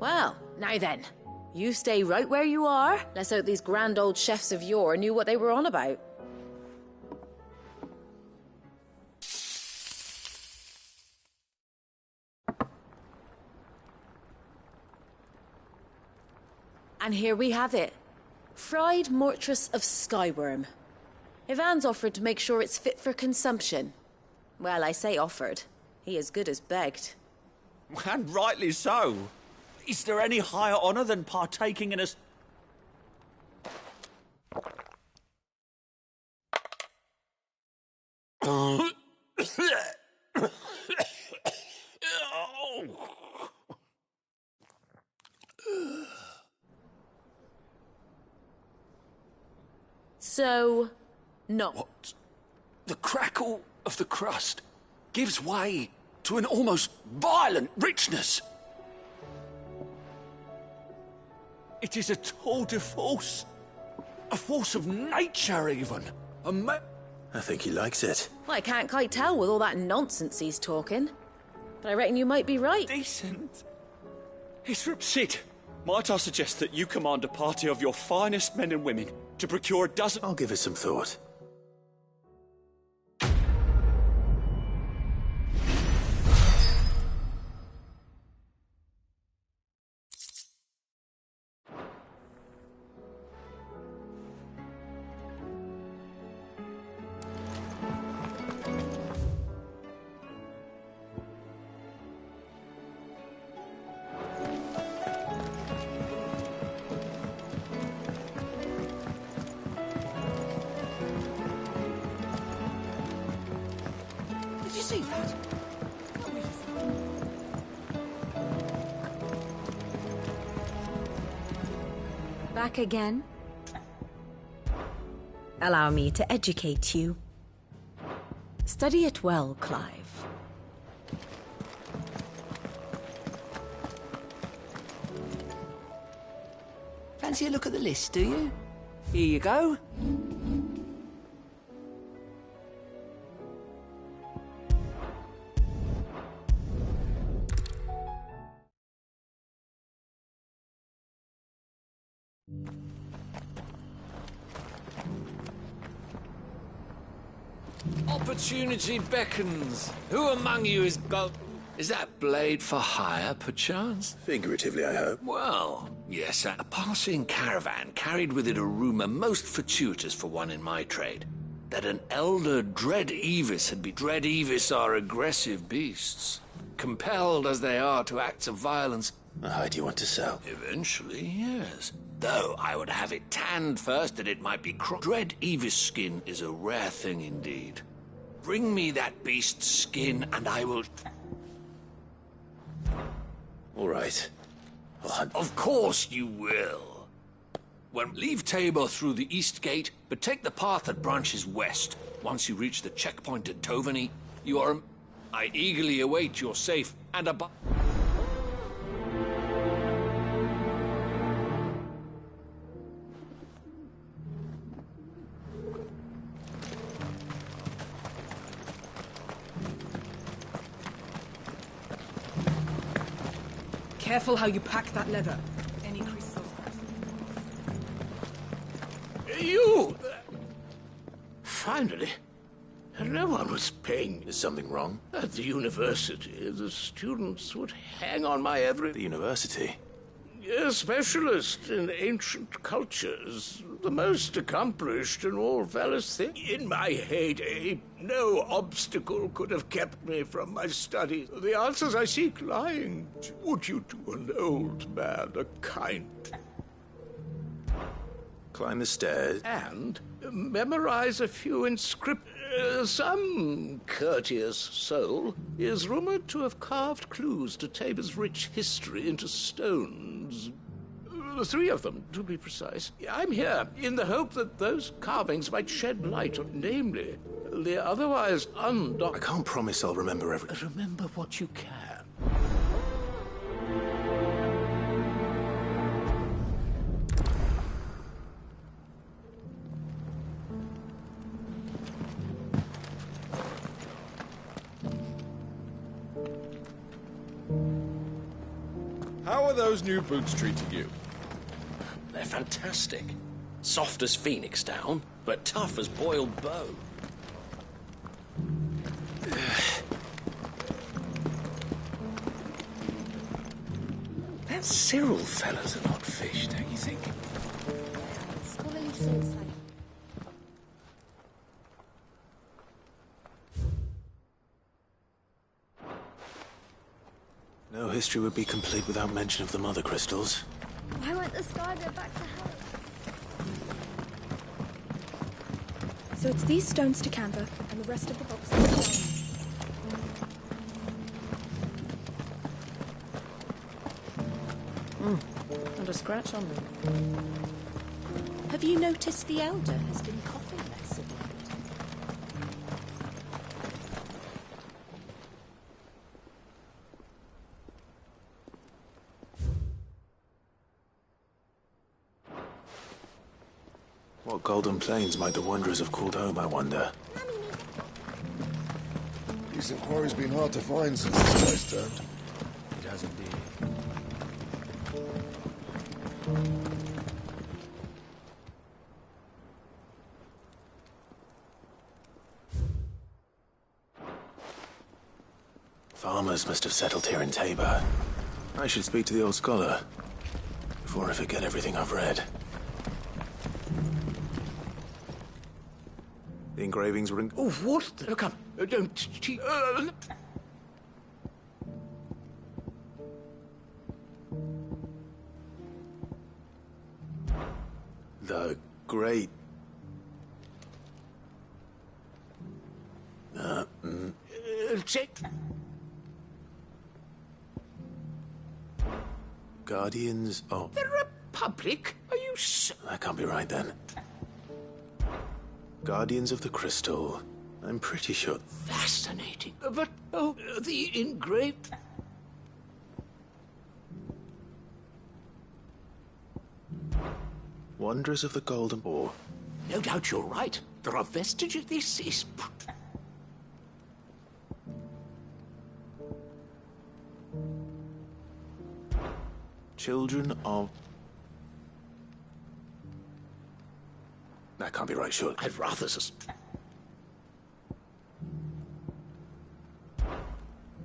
Well, now then. You stay right where you are. Let's hope these grand old chefs of yore knew what they were on about. And here we have it. Fried mortress of skyworm. Ivan's offered to make sure it's fit for consumption. Well, I say offered. He as good as begged. And rightly so. Is there any higher honor than partaking in a... So, no. What? The crackle of the crust gives way to an almost violent richness. It is a tour de force. A force of nature, even. I think he likes it. Well, I can't quite tell with all that nonsense he's talking. But I reckon you might be right. Decent. Sid, might I suggest that you command a party of your finest men and women to procure a dozen... I'll give it some thought. Did you see that? Back again? Allow me to educate you. Study it well, Clive. Fancy a look at the list, do you? Here you go. Opportunity beckons. Who among you is go... Is that blade for hire, perchance? Figuratively, I hope. Well, yes, a passing caravan carried with it a rumor most fortuitous for one in my trade, that an elder Dread Evis had been... Dread Evis are aggressive beasts, compelled as they are to acts of violence. How do you want to sell? Eventually, yes. Though I would have it tanned first that it might be Dread Evis skin is a rare thing indeed. Bring me that beast's skin and I will... All right. Of course you will. Leave Tabor through the east gate, but take the path that branches west. Once you reach the checkpoint at Tovany, you are... I eagerly await your safe and a... Careful how you pack that leather. Any creases or You! Finally. No one was paying. Is something wrong? At the university, the students would hang on my every... The university? A specialist in ancient cultures. The most accomplished in all Valis things. In my heyday, no obstacle could have kept me from my studies. The answers I seek lying. Would you do an old man a kind... Climb the stairs. And memorize a few inscriptions. Some courteous soul is rumored to have carved clues to Tabor's rich history into stones. 3 of them, to be precise. I'm here in the hope that those carvings might shed light on, namely, the otherwise I can't promise I'll remember everything. Remember what you can. How are those new boots treating you? They're fantastic. Soft as phoenix down, but tough as boiled bone. That Cyril fella's an odd fish, don't you think? Scholarly suicide. No history would be complete without mention of the mother crystals. Why won't the sky go back to hell? So it's these stones to Canva, and the rest of the boxes to Lassen. Not a scratch on them. Have you noticed the elder has been coughing less at night? What golden plains might the wanderers have called home, I wonder? These inquiries been hard to find since the place turned. It has indeed. Farmers must have settled here in Tabor. I should speak to the old scholar before I forget everything I've read. The engravings were in... Oh, what? Come, don't... The great... Check. Guardians of... The Republic? Are you so... That can't be right, then. Guardians of the Crystal. I'm pretty sure... Fascinating. But, oh, the engraved... Wanderers of the Golden Boar. No doubt you're right. There are vestiges. This is... Children of... That can't be right, surely. I'd rather...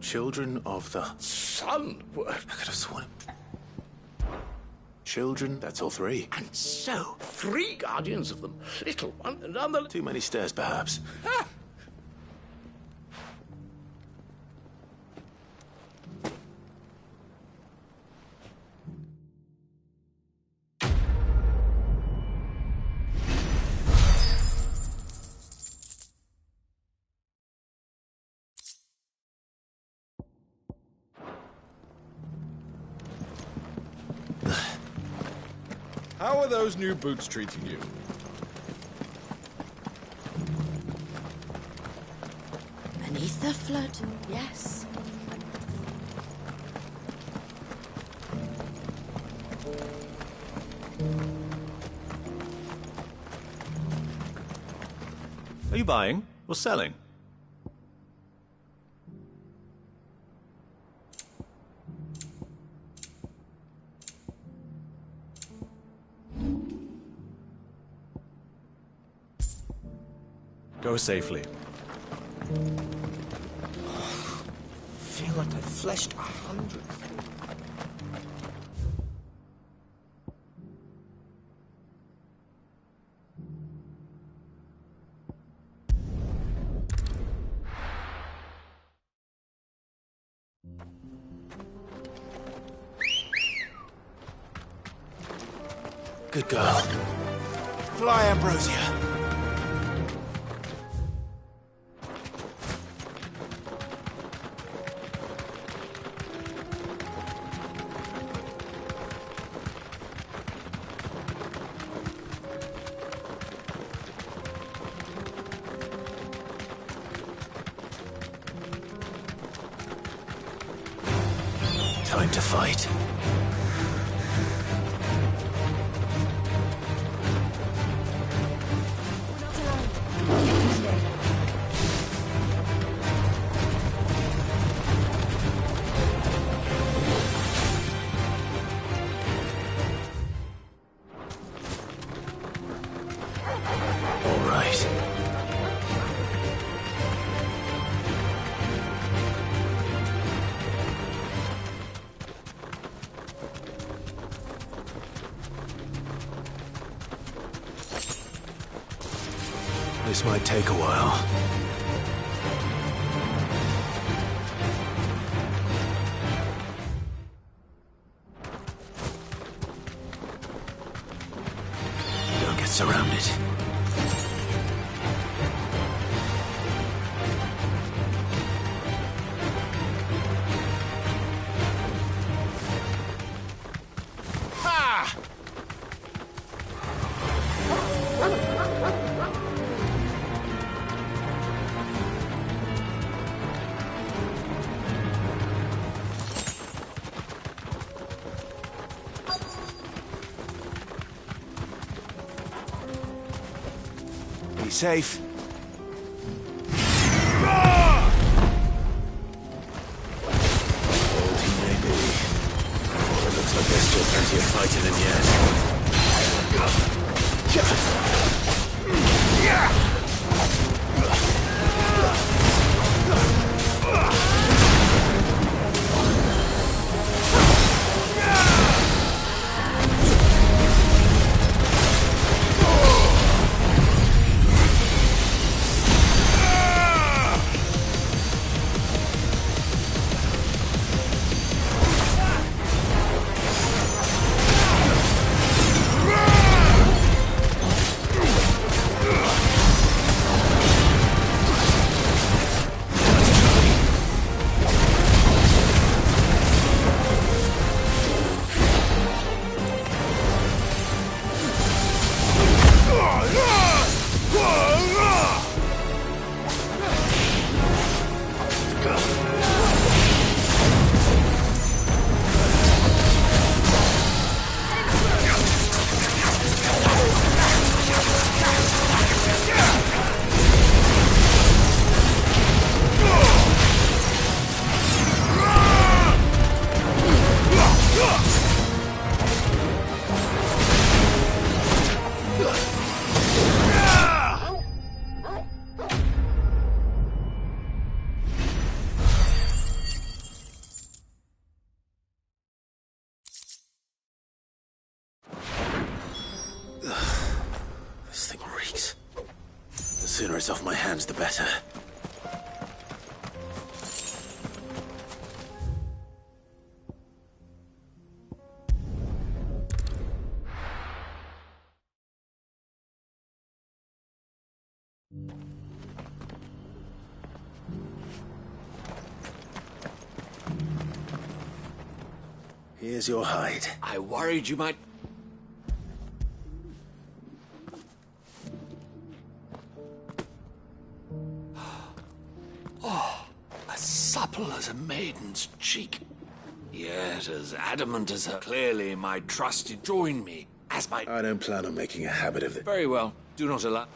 Children of the Sun. I could have sworn it. Children, that's all three. And so, 3 guardians of them. Little one and other. Too many stairs, perhaps. Ah! How are those new boots treating you? Beneath the flood, yes. Are you buying or selling? Go safely. Feel like I've fleshed 100. Good girl. Fly, Ambrosia. Time to fight. All right. This might take a while. Don't get surrounded. Ha! Be safe. Old he may be. It looks like there's still plenty of fighting in yet. sooner it's off my hands, the better. Here's your hide. I worried you might... Oh, as supple as a maiden's cheek. Yet as adamant as her. Clearly, my trusted join me, as my... I don't plan on making a habit of it. Very well. Do not allow...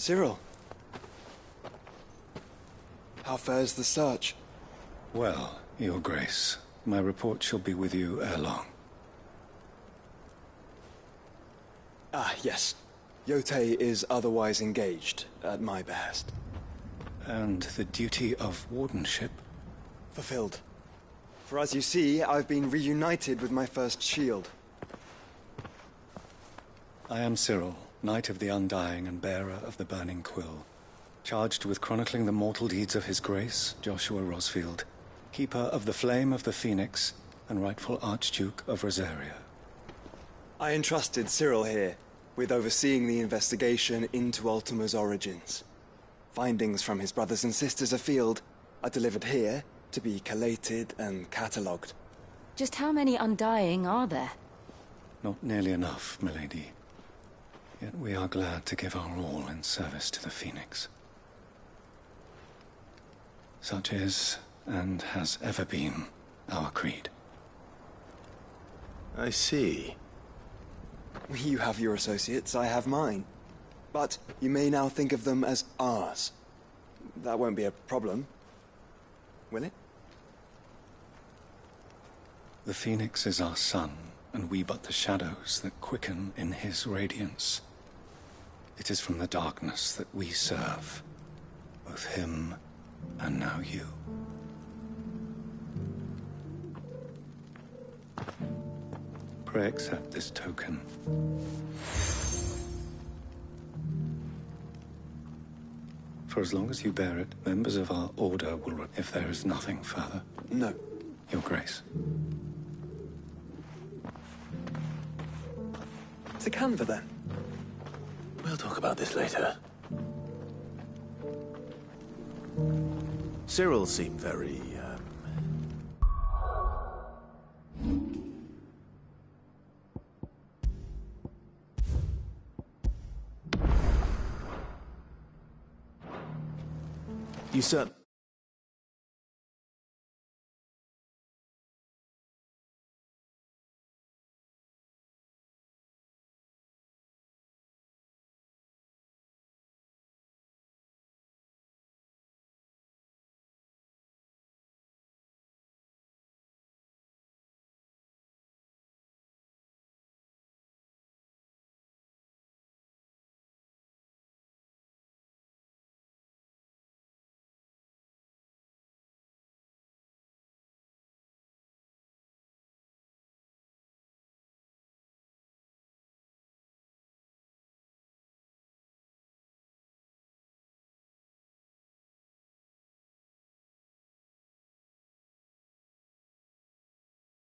Cyril. How fares the search? Well, Your Grace, my report shall be with you ere long. Ah, yes. Yotei is otherwise engaged, at my behest. And the duty of wardenship? Fulfilled. For as you see, I've been reunited with my first shield. I am Cyril, Knight of the Undying and bearer of the Burning Quill, charged with chronicling the mortal deeds of His Grace, Joshua Rosfield, Keeper of the Flame of the Phoenix and rightful Archduke of Rosaria. I entrusted Cyril here with overseeing the investigation into Ultima's origins. Findings from his brothers and sisters afield are delivered here to be collated and catalogued. Just how many Undying are there? Not nearly enough, milady. Yet we are glad to give our all in service to the Phoenix. Such is, and has ever been, our creed. I see. You have your associates, I have mine. But you may now think of them as ours. That won't be a problem, will it? The Phoenix is our sun, and we but the shadows that quicken in his radiance. It is from the darkness that we serve, both him and now you. Pray accept this token. For as long as you bear it, members of our order will... If there is nothing further. No. Your Grace. To Canva, then. We'll talk about this later. Cyril seemed very, You said...